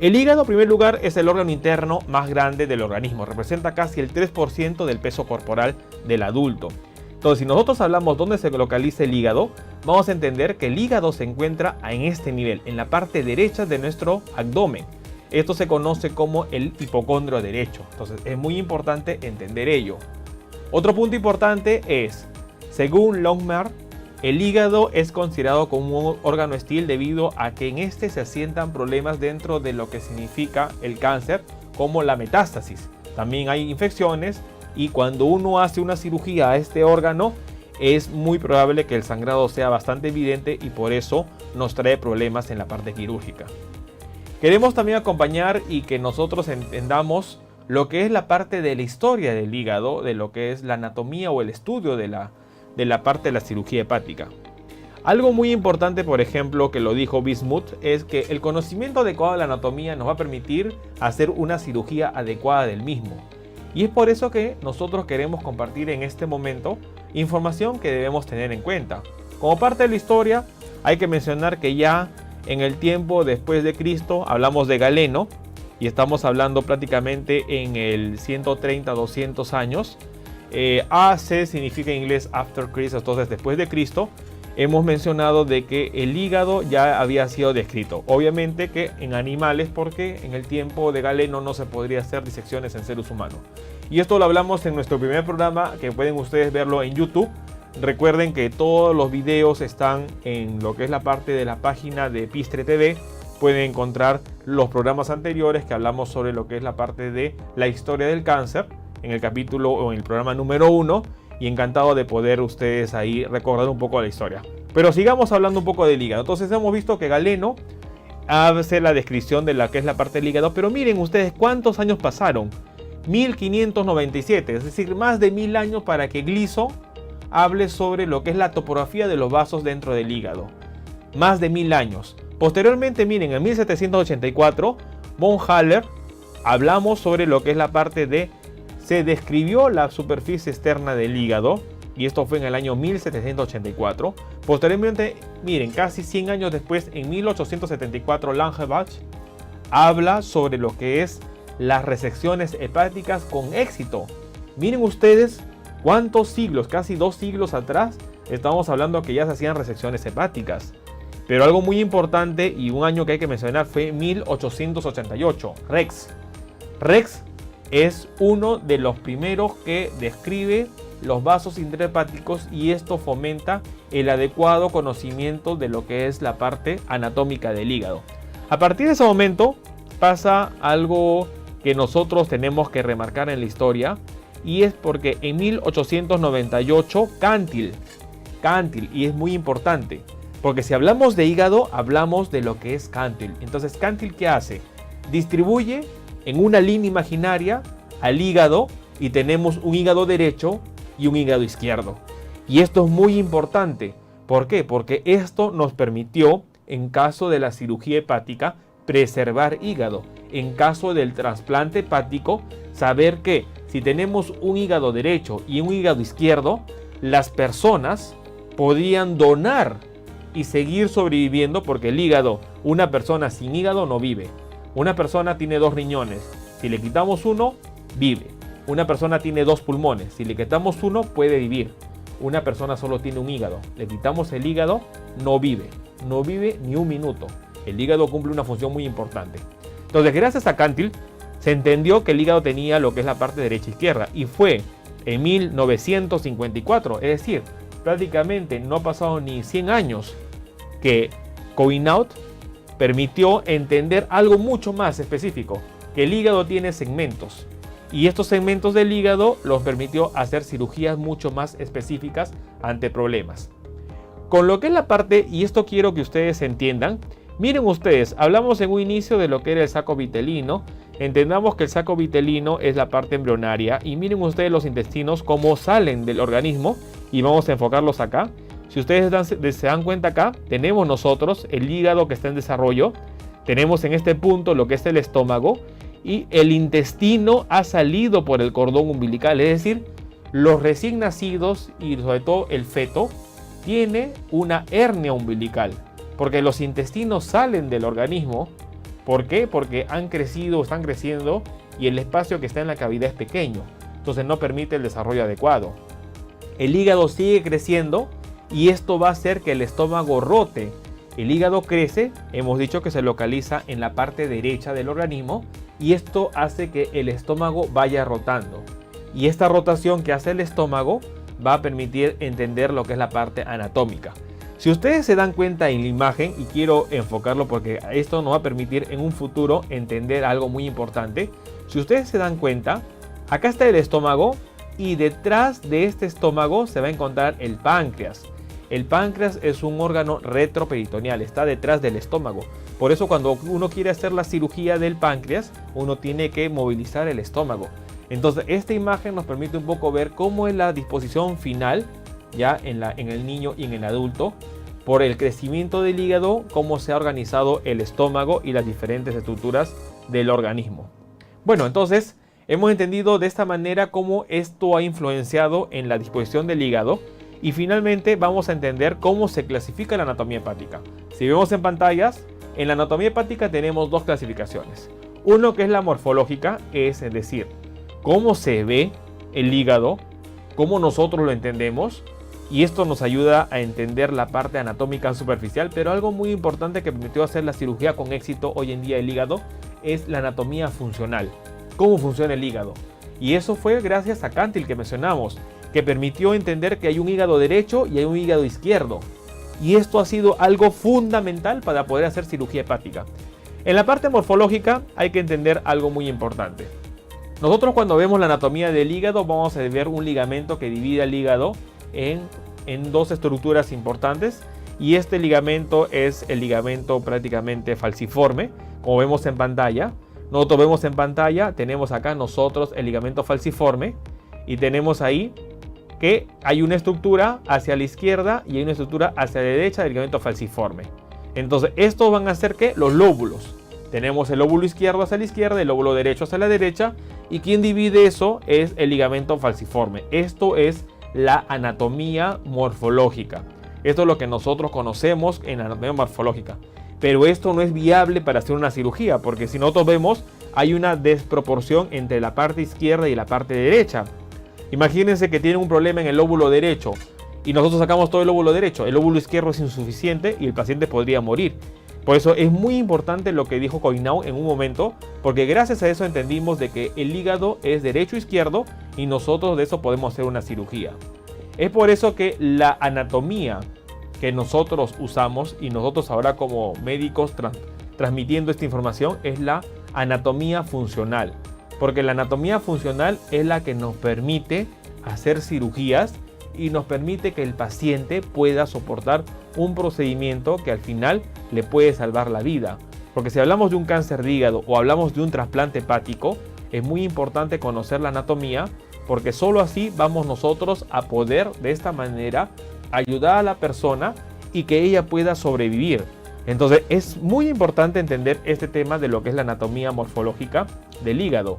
Speaker 1: El hígado, en primer lugar, es el órgano interno más grande del organismo, representa casi el 3% del peso corporal del adulto. Entonces, si nosotros hablamos dónde se localiza el hígado, vamos a entender que el hígado se encuentra en este nivel, en la parte derecha de nuestro abdomen. Esto se conoce como el hipocondrio derecho. Entonces, es muy importante entender ello. Otro punto importante es, según Longmar, el hígado es considerado como un órgano hostil debido a que en este se asientan problemas dentro de lo que significa el cáncer, como la metástasis. También hay infecciones. Y cuando uno hace una cirugía a este órgano, es muy probable que el sangrado sea bastante evidente y por eso nos trae problemas en la parte quirúrgica. Queremos también acompañar y que nosotros entendamos lo que es la parte de la historia del hígado, de lo que es la anatomía o el estudio de la parte de la cirugía hepática. Algo muy importante, por ejemplo, que lo dijo Bismuth, es que el conocimiento adecuado de la anatomía nos va a permitir hacer una cirugía adecuada del mismo. Y es por eso que nosotros queremos compartir en este momento información que debemos tener en cuenta. Como parte de la historia, hay que mencionar que ya en el tiempo después de Cristo hablamos de Galeno, y estamos hablando prácticamente en el 130-200 años. AC significa en inglés after Christ, entonces después de Cristo. Hemos mencionado de que el hígado ya había sido descrito. Obviamente que en animales, porque en el tiempo de Galeno no se podría hacer disecciones en seres humanos. Y esto lo hablamos en nuestro primer programa, que pueden ustedes verlo en YouTube. Recuerden que todos los videos están en lo que es la parte de la página de Epistre TV, pueden encontrar los programas anteriores que hablamos sobre lo que es la parte de la historia del cáncer, en el capítulo o en el programa número 1, y encantado de poder ustedes ahí recordar un poco la historia. Pero sigamos hablando un poco del hígado. Entonces hemos visto que Galeno hace la descripción de la que es la parte del hígado, pero miren ustedes cuántos años pasaron. 1597, es decir, más de 1000 años para que Gliso hable sobre lo que es la topografía de los vasos dentro del hígado. Más de 1000 años. Posteriormente, miren, en 1784, von Haller hablamos sobre lo que es la parte de... Se describió la superficie externa del hígado, y esto fue en el año 1784. Posteriormente, miren, casi 100 años después, en 1874, Langebach habla sobre lo que es las resecciones hepáticas con éxito. Miren ustedes cuántos siglos, casi 2 siglos atrás, estamos hablando que ya se hacían resecciones hepáticas. Pero algo muy importante y un año que hay que mencionar fue 1888, Rex. Rex es uno de los primeros que describe los vasos intrahepáticos, y esto fomenta el adecuado conocimiento de lo que es la parte anatómica del hígado. A partir de ese momento pasa algo que nosotros tenemos que remarcar en la historia, y es porque en 1898 Cantil, y es muy importante, porque si hablamos de hígado, hablamos de lo que es Cantil. Entonces, Cantil, ¿qué hace? Distribuye en una línea imaginaria al hígado, y tenemos un hígado derecho y un hígado izquierdo. Y esto es muy importante. ¿Por qué? Porque esto nos permitió, en caso de la cirugía hepática, preservar hígado. En caso del trasplante hepático, saber que si tenemos un hígado derecho y un hígado izquierdo, las personas podían donar y seguir sobreviviendo, porque el hígado, una persona sin hígado no vive. Una persona tiene 2 riñones, si le quitamos uno, vive. Una persona tiene 2 pulmones, si le quitamos uno, puede vivir. Una persona solo tiene un hígado, le quitamos el hígado, no vive ni un minuto. El hígado cumple una función muy importante. Entonces, gracias a Cantil, se entendió que el hígado tenía lo que es la parte derecha e izquierda, y fue en 1954, es decir, prácticamente no ha pasado ni 100 años, que Coinaud permitió entender algo mucho más específico, que el hígado tiene segmentos, y estos segmentos del hígado los permitió hacer cirugías mucho más específicas ante problemas. Con lo que es la parte, y esto quiero que ustedes entiendan, miren ustedes, hablamos en un inicio de lo que era el saco vitelino. Entendamos que el saco vitelino es la parte embrionaria, y miren ustedes los intestinos cómo salen del organismo, y vamos a enfocarlos acá. Si ustedes se dan cuenta acá, tenemos nosotros el hígado que está en desarrollo, tenemos en este punto lo que es el estómago, y el intestino ha salido por el cordón umbilical, es decir, los recién nacidos y sobre todo el feto tiene una hernia umbilical, porque los intestinos salen del organismo. ¿Por qué? Porque han crecido, están creciendo, y el espacio que está en la cavidad es pequeño, entonces no permite el desarrollo adecuado. El hígado sigue creciendo, y esto va a hacer que el estómago rote. El hígado crece, hemos dicho que se localiza en la parte derecha del organismo, y esto hace que el estómago vaya rotando. Y esta rotación que hace el estómago va a permitir entender lo que es la parte anatómica. Si ustedes se dan cuenta en la imagen, y quiero enfocarlo porque esto nos va a permitir en un futuro entender algo muy importante. Si ustedes se dan cuenta, acá está el estómago, y detrás de este estómago se va a encontrar el páncreas. El páncreas es un órgano retroperitoneal, está detrás del estómago. Por eso cuando uno quiere hacer la cirugía del páncreas, uno tiene que movilizar el estómago. Entonces esta imagen nos permite un poco ver cómo es la disposición final, ya en el niño y en el adulto, por el crecimiento del hígado, cómo se ha organizado el estómago y las diferentes estructuras del organismo. Bueno, entonces hemos entendido de esta manera cómo esto ha influenciado en la disposición del hígado. Y finalmente vamos a entender cómo se clasifica la anatomía hepática. Si vemos en pantallas, en la anatomía hepática tenemos 2 clasificaciones. Uno que es la morfológica, es decir, cómo se ve el hígado, cómo nosotros lo entendemos, y esto nos ayuda a entender la parte anatómica superficial. Pero algo muy importante que permitió hacer la cirugía con éxito hoy en día del hígado es la anatomía funcional. ¿Cómo funciona el hígado? Y eso fue gracias a Cantil, que mencionamos, que permitió entender que hay un hígado derecho y hay un hígado izquierdo. Y esto ha sido algo fundamental para poder hacer cirugía hepática. En la parte morfológica hay que entender algo muy importante. Nosotros cuando vemos la anatomía del hígado vamos a ver un ligamento que divide el hígado en dos estructuras importantes, y este ligamento es el ligamento prácticamente falciforme, como vemos en pantalla. Nosotros vemos en pantalla, tenemos acá nosotros el ligamento falciforme y tenemos ahí que hay una estructura hacia la izquierda y hay una estructura hacia la derecha del ligamento falciforme. Entonces estos van a ser ¿qué? Los lóbulos. Tenemos el lóbulo izquierdo hacia la izquierda, el lóbulo derecho hacia la derecha, y quien divide eso es el ligamento falciforme. Esto es la anatomía morfológica. Esto es lo que nosotros conocemos en la anatomía morfológica. Pero esto no es viable para hacer una cirugía, porque si nosotros vemos, hay una desproporción entre la parte izquierda y la parte derecha. Imagínense que tienen un problema en el lóbulo derecho y nosotros sacamos todo el lóbulo derecho. El lóbulo izquierdo es insuficiente y el paciente podría morir. Por eso es muy importante lo que dijo Coinao en un momento, porque gracias a eso entendimos de que el hígado es derecho e izquierdo y nosotros de eso podemos hacer una cirugía. Es por eso que la anatomía que nosotros usamos y nosotros ahora como médicos transmitiendo esta información es la anatomía funcional. Porque la anatomía funcional es la que nos permite hacer cirugías y nos permite que el paciente pueda soportar un procedimiento que al final le puede salvar la vida. Porque si hablamos de un cáncer de hígado o hablamos de un trasplante hepático, es muy importante conocer la anatomía, porque solo así vamos nosotros a poder de esta manera ayudar a la persona y que ella pueda sobrevivir. Entonces es muy importante entender este tema de lo que es la anatomía morfológica del hígado.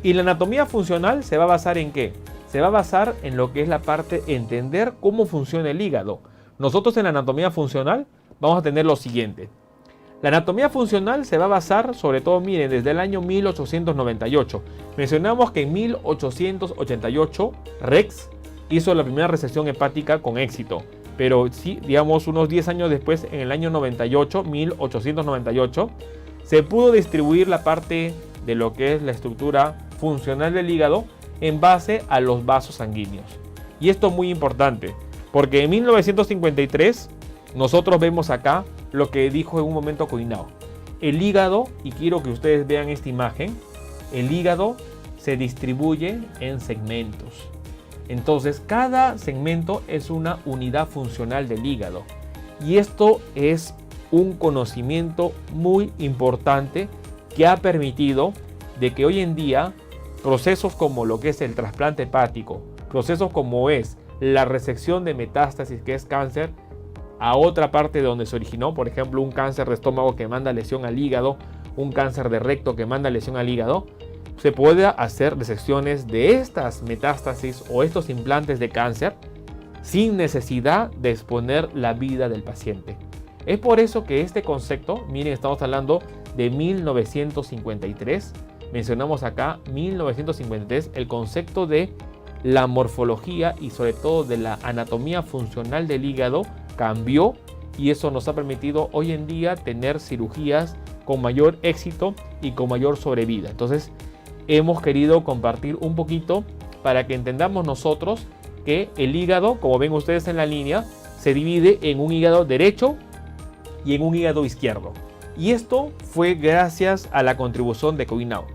Speaker 1: Y la anatomía funcional se va a basar en ¿qué? Se va a basar en lo que es la parte entender cómo funciona el hígado. Nosotros en la anatomía funcional vamos a tener lo siguiente. La anatomía funcional se va a basar sobre todo, miren, desde el año 1898. Mencionamos que en 1888 Rex hizo la primera resección hepática con éxito. Pero sí, digamos, unos 10 años después, en el año 1898, se pudo distribuir la parte de lo que es la estructura funcional del hígado en base a los vasos sanguíneos. Y esto es muy importante, porque en 1953 nosotros vemos acá lo que dijo en un momento Coinao. El hígado, y quiero que ustedes vean esta imagen, el hígado se distribuye en segmentos. Entonces cada segmento es una unidad funcional del hígado. Y esto es un conocimiento muy importante que ha permitido de que hoy en día procesos como lo que es el trasplante hepático, procesos como es la resección de metástasis, que es cáncer, a otra parte de donde se originó, por ejemplo, un cáncer de estómago que manda lesión al hígado, un cáncer de recto que manda lesión al hígado, se puede hacer resecciones de estas metástasis o estos implantes de cáncer sin necesidad de exponer la vida del paciente. Es por eso que este concepto, miren, estamos hablando de 1953, mencionamos acá 1953, el concepto de la morfología y sobre todo de la anatomía funcional del hígado cambió, y eso nos ha permitido hoy en día tener cirugías con mayor éxito y con mayor sobrevida. Entonces hemos querido compartir un poquito para que entendamos nosotros que el hígado, como ven ustedes en la línea, se divide en un hígado derecho y en un hígado izquierdo. Y esto fue gracias a la contribución de Coinao.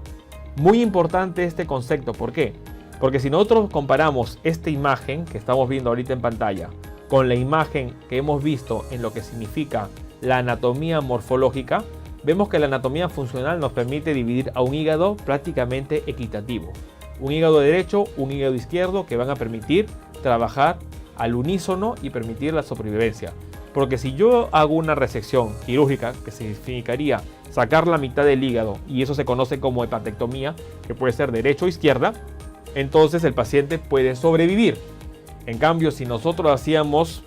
Speaker 1: Muy importante este concepto, ¿por qué? Porque si nosotros comparamos esta imagen que estamos viendo ahorita en pantalla con la imagen que hemos visto en lo que significa la anatomía morfológica, vemos que la anatomía funcional nos permite dividir a un hígado prácticamente equitativo. Un hígado derecho, un hígado izquierdo que van a permitir trabajar al unísono y permitir la sobrevivencia. Porque si yo hago una resección quirúrgica, que significaría sacar la mitad del hígado, y eso se conoce como hepatectomía, que puede ser derecho o izquierda, entonces el paciente puede sobrevivir. En cambio, si nosotros hacíamos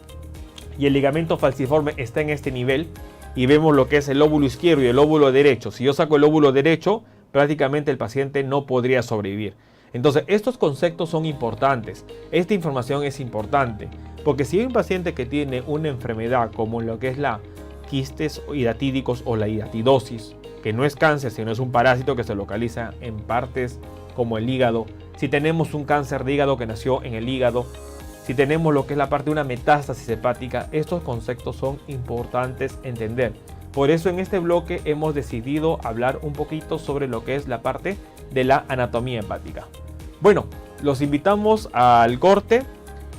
Speaker 1: y el ligamento falciforme está en este nivel y vemos lo que es el lóbulo izquierdo y el lóbulo derecho, si yo saco el lóbulo derecho, prácticamente el paciente no podría sobrevivir. Entonces estos conceptos son importantes, esta información es importante, porque si hay un paciente que tiene una enfermedad como lo que es la quistes hidatídicos o la hidatidosis, que no es cáncer sino es un parásito que se localiza en partes como el hígado, si tenemos un cáncer de hígado que nació en el hígado, si tenemos lo que es la parte de una metástasis hepática, estos conceptos son importantes entender, Por eso en este bloque hemos decidido hablar un poquito sobre lo que es la parte de la anatomía hepática. Bueno, los invitamos al corte.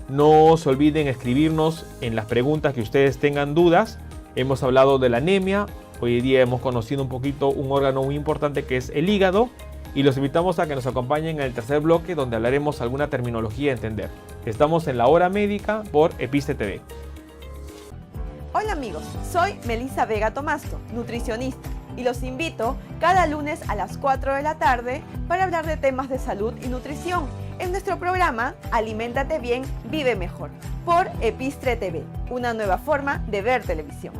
Speaker 1: No se olviden escribirnos en las preguntas que ustedes tengan dudas. Hemos hablado de la anemia. Hoy día hemos conocido un poquito un órgano muy importante que es el hígado. Y los invitamos a que nos acompañen en el tercer bloque, donde hablaremos alguna terminología a entender. Estamos en la Hora Médica por Episte TV.
Speaker 6: Hola amigos, soy Melissa Vega Tomasto, nutricionista, y los invito cada lunes a las 4 de la tarde para hablar de temas de salud y nutrición en nuestro programa Aliméntate Bien, Vive Mejor, por Episte TV, una nueva forma de ver televisión.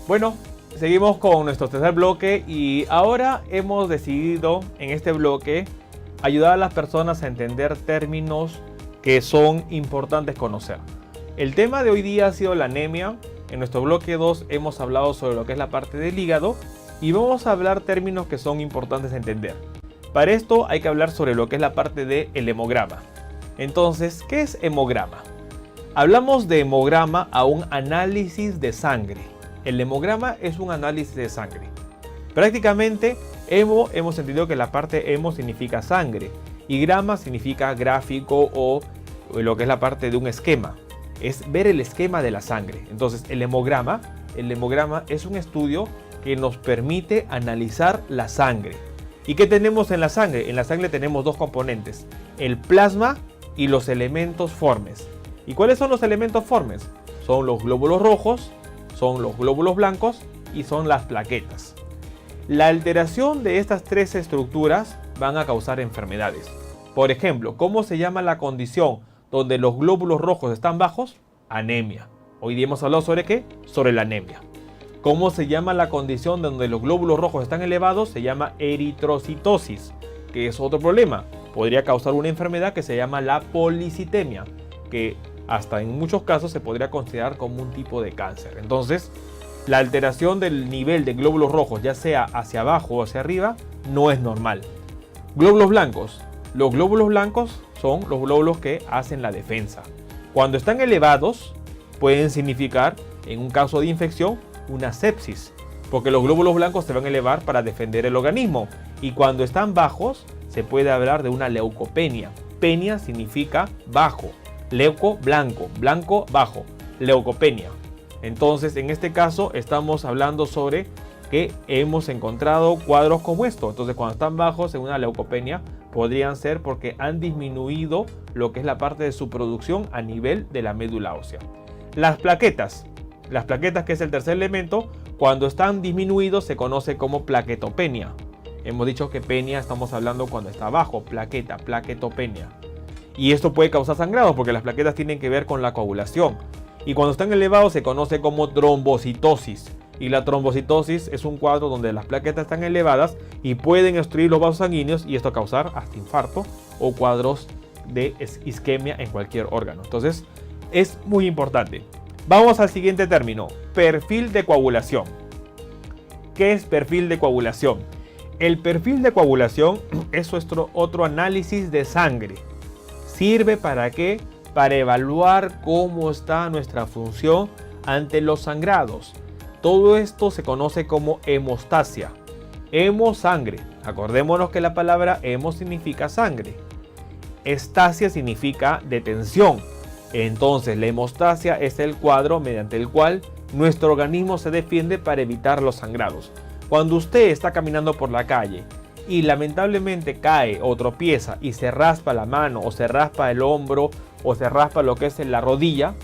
Speaker 1: Bueno, seguimos con nuestro tercer bloque y ahora hemos decidido en este bloque ayudar a las personas a entender términos que son importantes conocer. El tema de hoy día ha sido la anemia. En nuestro bloque 2 hemos hablado sobre lo que es la parte del hígado y vamos a hablar términos que son importantes a entender. Para esto hay que hablar sobre lo que es la parte del hemograma. Entonces, ¿qué es hemograma? Hablamos de hemograma a un análisis de sangre. El hemograma es un análisis de sangre. Prácticamente, hemos entendido que la parte hemo significa sangre y grama significa gráfico o lo que es la parte de un esquema. Es ver el esquema de la sangre. Entonces, el hemograma es un estudio que nos permite analizar la sangre. ¿Y qué tenemos en la sangre? En la sangre tenemos dos componentes, el plasma y los elementos formes. ¿Y cuáles son los elementos formes? Son los glóbulos rojos, son los glóbulos blancos y son las plaquetas. La alteración de estas tres estructuras van a causar enfermedades. Por ejemplo, ¿cómo se llama la condición donde los glóbulos rojos están bajos? Anemia. Hoy día hemos hablado sobre ¿qué? Sobre la anemia. ¿Cómo se llama la condición donde los glóbulos rojos están elevados? Se llama eritrocitosis, que es otro problema. Podría causar una enfermedad que se llama la policitemia, que hasta en muchos casos se podría considerar como un tipo de cáncer. Entonces, la alteración del nivel de glóbulos rojos, ya sea hacia abajo o hacia arriba, no es normal. Glóbulos blancos. Los glóbulos blancos son los glóbulos que hacen la defensa. Cuando están elevados, pueden significar, en un caso de infección, una sepsis, porque los glóbulos blancos se van a elevar para defender el organismo. Y cuando están bajos, se puede hablar de una leucopenia. Penia significa bajo. Leuco, blanco, blanco, bajo, leucopenia. Entonces, en este caso, estamos hablando sobre que hemos encontrado cuadros como esto. Entonces, cuando están bajos en una leucopenia, podrían ser porque han disminuido lo que es la parte de su producción a nivel de la médula ósea. Las plaquetas, que es el tercer elemento, cuando están disminuidos se conoce como plaquetopenia. Hemos dicho que penia estamos hablando cuando está abajo, plaqueta, plaquetopenia. Y esto puede causar sangrado porque las plaquetas tienen que ver con la coagulación. Y cuando están elevados se conoce como trombocitosis. Y la trombocitosis es un cuadro donde las plaquetas están elevadas y pueden obstruir los vasos sanguíneos y esto causar hasta infarto o cuadros de isquemia en cualquier órgano. Entonces es muy importante. Vamos al siguiente término, perfil de coagulación. ¿Qué es perfil de coagulación? El perfil de coagulación es otro análisis de sangre. ¿Sirve para qué? Para evaluar cómo está nuestra función ante los sangrados. Todo esto se conoce como hemostasia. Hemo, sangre. Acordémonos que la palabra hemo significa sangre. Estasia significa detención. Entonces la hemostasia es el cuadro mediante el cual nuestro organismo se defiende para evitar los sangrados. Cuando usted está caminando por la calle y lamentablemente cae o tropieza y se raspa la mano o se raspa el hombro o se raspa lo que es la rodilla,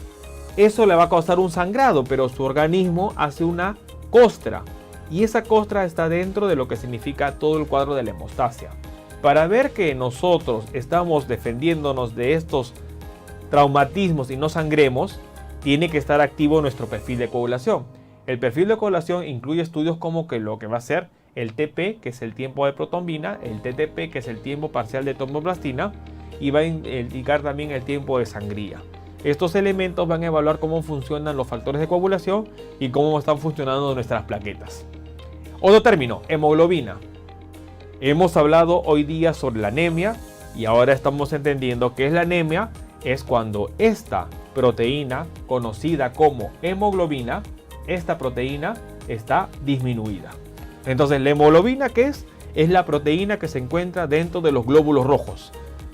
Speaker 1: eso le va a causar un sangrado, pero su organismo hace una costra y esa costra está dentro de lo que significa todo el cuadro de la hemostasia. Para ver que nosotros estamos defendiéndonos de estos traumatismos y no sangremos, tiene que estar activo nuestro perfil de coagulación. El perfil de coagulación incluye estudios como que lo que va a ser el TP, que es el tiempo de protombina, el TTP, que es el tiempo parcial de tromboplastina, y va a indicar también el tiempo de sangría. Estos elementos van a evaluar cómo funcionan los factores de coagulación y cómo están funcionando nuestras plaquetas. Otro término, hemoglobina. Hemos hablado hoy día sobre la anemia y ahora estamos entendiendo qué es la anemia. Es cuando esta proteína, conocida como hemoglobina, esta proteína está disminuida. Entonces, ¿la hemoglobina qué es? Es la proteína que se encuentra dentro de los glóbulos rojos.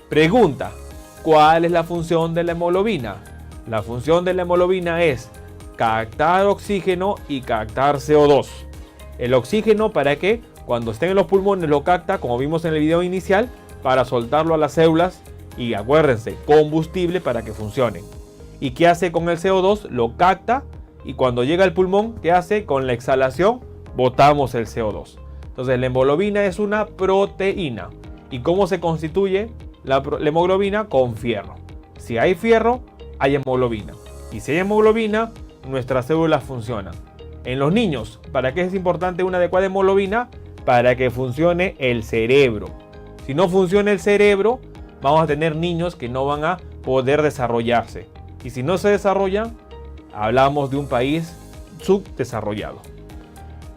Speaker 1: Pregunta, ¿cuál es la función de la hemoglobina? La función de la hemoglobina es captar oxígeno y captar CO2. El oxígeno, ¿para qué? Cuando esté en los pulmones lo capta, como vimos en el video inicial, para soltarlo a las células y acuérdense, combustible para que funcionen. ¿Y qué hace con el CO2? Lo capta y cuando llega al pulmón, ¿qué hace? Con la exhalación botamos el CO2. Entonces la hemoglobina es una proteína. ¿Y cómo se constituye la hemoglobina? Con fierro. Si hay fierro, hay hemoglobina. Y si hay hemoglobina, nuestras células funcionan. En los niños, ¿para qué es importante una adecuada hemoglobina? Para que funcione el cerebro. Si no funciona el cerebro, vamos a tener niños que no van a poder desarrollarse. Y si no se desarrollan, hablamos de un país subdesarrollado.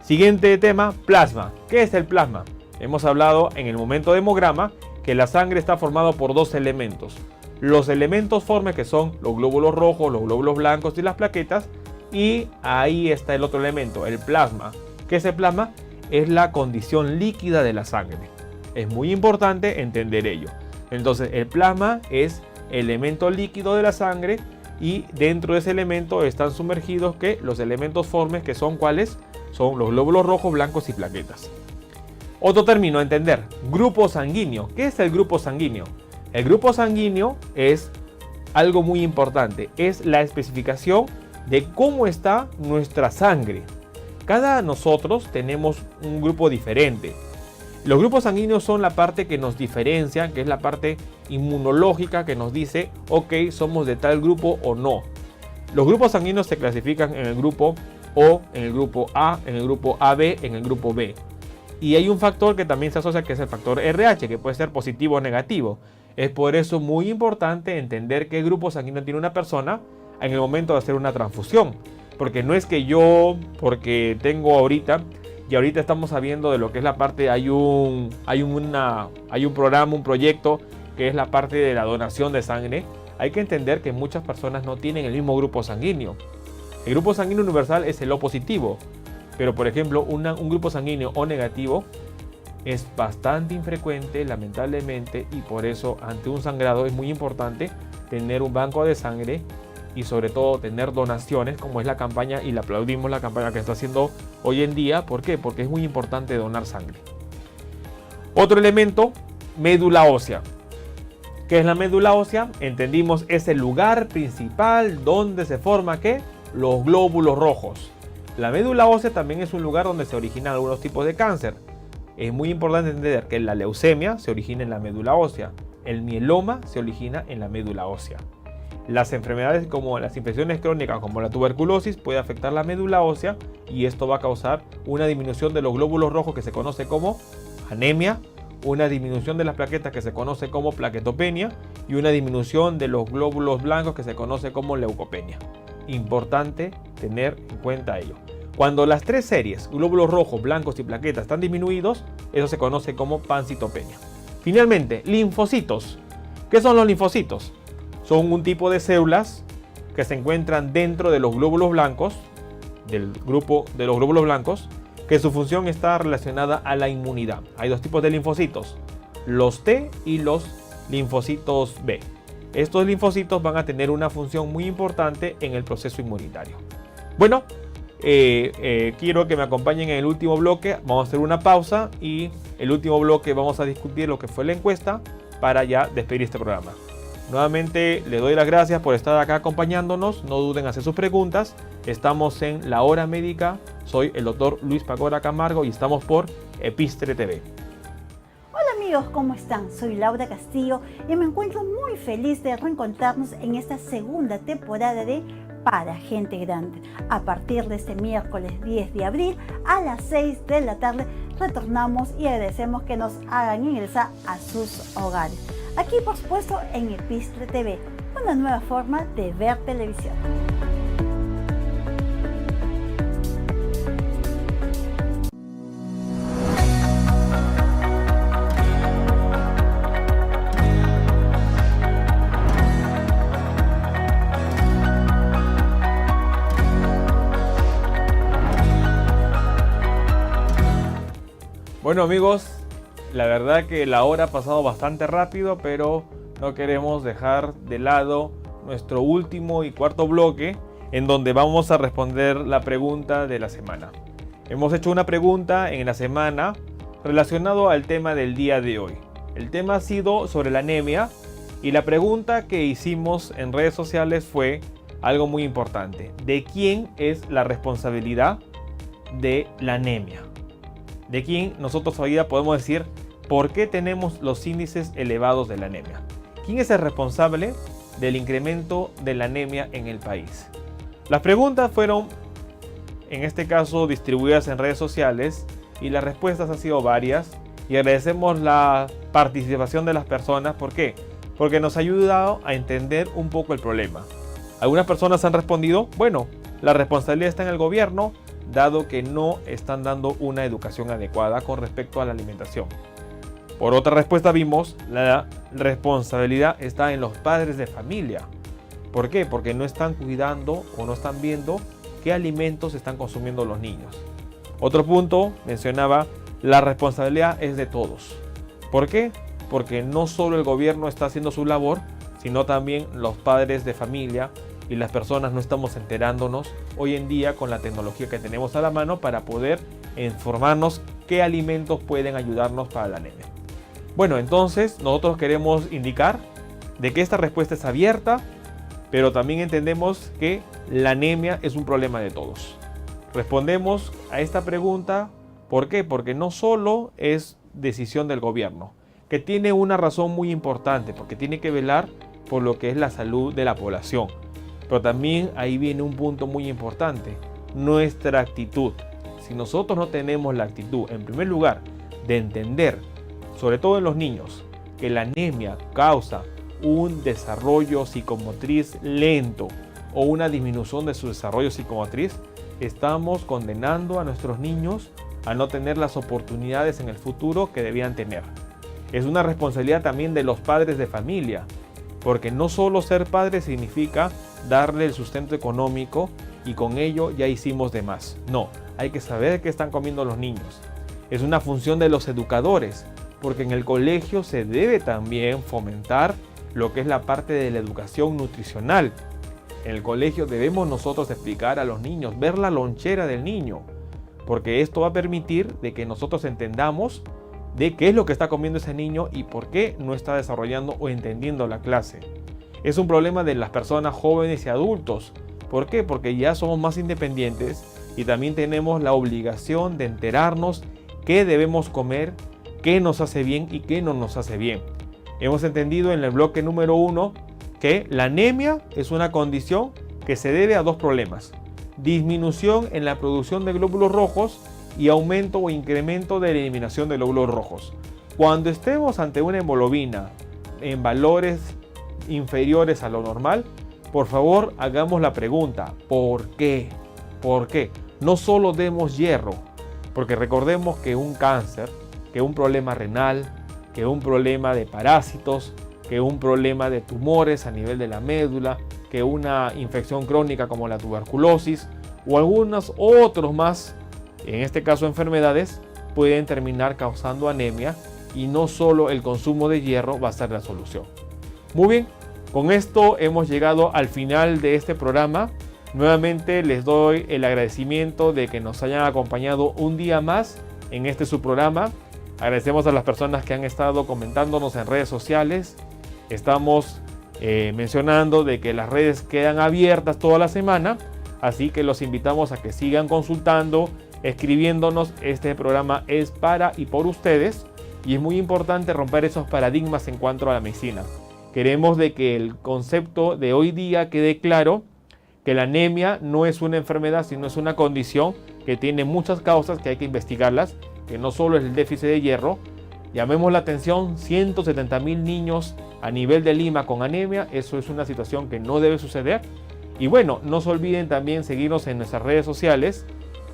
Speaker 1: Siguiente tema, plasma. ¿Qué es el plasma? Hemos hablado en el momento de hemograma que la sangre está formada por dos elementos. Los elementos formes, que son los glóbulos rojos, los glóbulos blancos y las plaquetas. Y ahí está el otro elemento, el plasma. ¿Qué es el plasma? Es la condición líquida de la sangre. Es muy importante entender ello. Entonces, el plasma es el elemento líquido de la sangre y dentro de ese elemento están sumergidos los elementos formes, que son ¿cuáles? Son los glóbulos rojos, blancos y plaquetas. Otro término a entender, grupo sanguíneo. ¿Qué es el grupo sanguíneo? El grupo sanguíneo es algo muy importante, es la especificación de cómo está nuestra sangre. Cada nosotros tenemos un grupo diferente. Los grupos sanguíneos son la parte que nos diferencia, que es la parte inmunológica que nos dice, ok, somos de tal grupo o no. Los grupos sanguíneos se clasifican en el grupo O, en el grupo A, en el grupo AB, en el grupo B. Y hay un factor que también se asocia, que es el factor RH, que puede ser positivo o negativo. Es por eso muy importante entender qué grupo sanguíneo tiene una persona en el momento de hacer una transfusión. Porque no es que yo, porque tengo ahorita, y ahorita estamos sabiendo de lo que es la parte, hay un programa, un proyecto que es la parte de la donación de sangre. Hay que entender que muchas personas no tienen el mismo grupo sanguíneo. El grupo sanguíneo universal es el O positivo, pero por ejemplo un grupo sanguíneo O negativo es bastante infrecuente, lamentablemente, y por eso ante un sangrado es muy importante tener un banco de sangre y sobre todo tener donaciones, como es la campaña, y le aplaudimos la campaña que está haciendo hoy en día. ¿Por qué? Porque es muy importante donar sangre. Otro elemento, médula ósea. ¿Qué es la médula ósea? Entendimos, es el lugar principal donde se forma ¿qué? Los glóbulos rojos. La médula ósea también es un lugar donde se originan algunos tipos de cáncer. Es muy importante entender que la leucemia se origina en la médula ósea. El mieloma se origina en la médula ósea. Las enfermedades como las infecciones crónicas como la tuberculosis puede afectar la médula ósea y esto va a causar una disminución de los glóbulos rojos que se conoce como anemia, una disminución de las plaquetas que se conoce como plaquetopenia y una disminución de los glóbulos blancos que se conoce como leucopenia. Importante tener en cuenta ello. Cuando las tres series, glóbulos rojos, blancos y plaquetas, están disminuidos, eso se conoce como pancitopenia. Finalmente, linfocitos. ¿Qué son los linfocitos? Son un tipo de células que se encuentran dentro de los glóbulos blancos, del grupo de los glóbulos blancos, que su función está relacionada a la inmunidad. Hay dos tipos de linfocitos, los T y los linfocitos B. Estos linfocitos van a tener una función muy importante en el proceso inmunitario. Bueno, quiero que me acompañen en el último bloque. Vamos a hacer una pausa y el último bloque vamos a discutir lo que fue la encuesta para ya despedir este programa. Nuevamente les doy las gracias por estar acá acompañándonos. No duden en hacer sus preguntas. Estamos en La Hora Médica. Soy el doctor Luis Pacora Camargo y estamos por Epistre TV.
Speaker 5: Hola amigos, ¿cómo están? Soy Laura Castillo y me encuentro muy feliz de reencontrarnos en esta segunda temporada de Para Gente Grande. A partir de este miércoles 10 de abril a las 6 de la tarde retornamos y agradecemos que nos hagan ingresar a sus hogares. Aquí, por supuesto, en Epistre TV, una nueva forma de ver televisión.
Speaker 1: Bueno amigos, la verdad que la hora ha pasado bastante rápido, pero no queremos dejar de lado nuestro último y cuarto bloque, en donde vamos a responder la pregunta de la semana. Hemos hecho una pregunta en la semana relacionado al tema del día de hoy. El tema ha sido sobre la anemia y la pregunta que hicimos en redes sociales fue algo muy importante. ¿De quién es la responsabilidad de la anemia? ¿De quién nosotros hoy día podemos decir por qué tenemos los índices elevados de la anemia? ¿Quién es el responsable del incremento de la anemia en el país? Las preguntas fueron, en este caso, distribuidas en redes sociales y las respuestas han sido varias y agradecemos la participación de las personas. ¿Por qué? Porque nos ha ayudado a entender un poco el problema. Algunas personas han respondido, bueno, la responsabilidad está en el gobierno, dado que no están dando una educación adecuada con respecto a la alimentación. Por otra respuesta vimos, la responsabilidad está en los padres de familia. ¿Por qué? Porque no están cuidando o no están viendo qué alimentos están consumiendo los niños. Otro punto mencionaba, la responsabilidad es de todos. ¿Por qué? Porque no solo el gobierno está haciendo su labor, sino también los padres de familia y las personas no estamos enterándonos hoy en día con la tecnología que tenemos a la mano para poder informarnos qué alimentos pueden ayudarnos para la anemia. Bueno, entonces nosotros queremos indicar de que esta respuesta es abierta, pero también entendemos que la anemia es un problema de todos. Respondemos a esta pregunta, ¿por qué? Porque no solo es decisión del gobierno, que tiene una razón muy importante, porque tiene que velar por lo que es la salud de la población. Pero también ahí viene un punto muy importante, nuestra actitud. Si nosotros no tenemos la actitud, en primer lugar, de entender, sobre todo en los niños, que la anemia causa un desarrollo psicomotriz lento o una disminución de su desarrollo psicomotriz, estamos condenando a nuestros niños a no tener las oportunidades en el futuro que debían tener. Es una responsabilidad también de los padres de familia, porque no solo ser padre significa darle el sustento económico y con ello ya hicimos de más. No, hay que saber qué están comiendo los niños. Es una función de los educadores, porque en el colegio se debe también fomentar lo que es la parte de la educación nutricional. En el colegio debemos nosotros explicar a los niños, ver la lonchera del niño, porque esto va a permitir de que nosotros entendamos de qué es lo que está comiendo ese niño y por qué no está desarrollando o entendiendo la clase. Es un problema de las personas jóvenes y adultos. ¿Por qué? Porque ya somos más independientes y también tenemos la obligación de enterarnos qué debemos comer, qué nos hace bien y qué no nos hace bien. Hemos entendido en el bloque número 1 que la anemia es una condición que se debe a dos problemas: disminución en la producción de glóbulos rojos y aumento o incremento de la eliminación de glóbulos rojos. Cuando estemos ante una hemoglobina en valores inferiores a lo normal, por favor hagamos la pregunta, ¿por qué? ¿Por qué? No solo demos hierro, porque recordemos que un cáncer, que un problema renal, que un problema de parásitos, que un problema de tumores a nivel de la médula, que una infección crónica como la tuberculosis o algunos otros más, en este caso enfermedades, pueden terminar causando anemia y no solo el consumo de hierro va a ser la solución. Muy bien, con esto hemos llegado al final de este programa. Nuevamente les doy el agradecimiento de que nos hayan acompañado un día más en este su programa. Agradecemos a las personas que han estado comentándonos en redes sociales. Estamos mencionando de que las redes quedan abiertas toda la semana, así que los invitamos a que sigan consultando, escribiéndonos. Este programa es para y por ustedes y es muy importante romper esos paradigmas en cuanto a la medicina. Queremos de que el concepto de hoy día quede claro, que la anemia no es una enfermedad, sino es una condición que tiene muchas causas que hay que investigarlas, que no solo es el déficit de hierro. Llamemos la atención, 170,000 niños a nivel de Lima con anemia. Eso es una situación que no debe suceder. Y bueno, no se olviden también seguirnos en nuestras redes sociales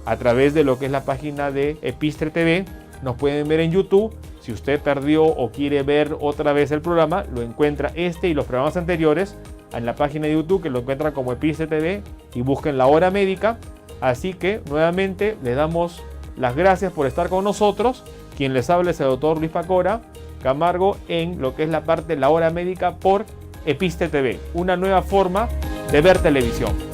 Speaker 1: a través de lo que es la página de Epistre TV. Nos pueden ver en YouTube. Si usted perdió o quiere ver otra vez el programa, lo encuentra este y los programas anteriores en la página de YouTube, que lo encuentra como Epistre TV, y busquen La Hora Médica. Así que nuevamente le damos las gracias por estar con nosotros. Quien les habla es el doctor Luis Pacora Camargo en lo que es la parte de la hora médica por Episte TV, una nueva forma de ver televisión.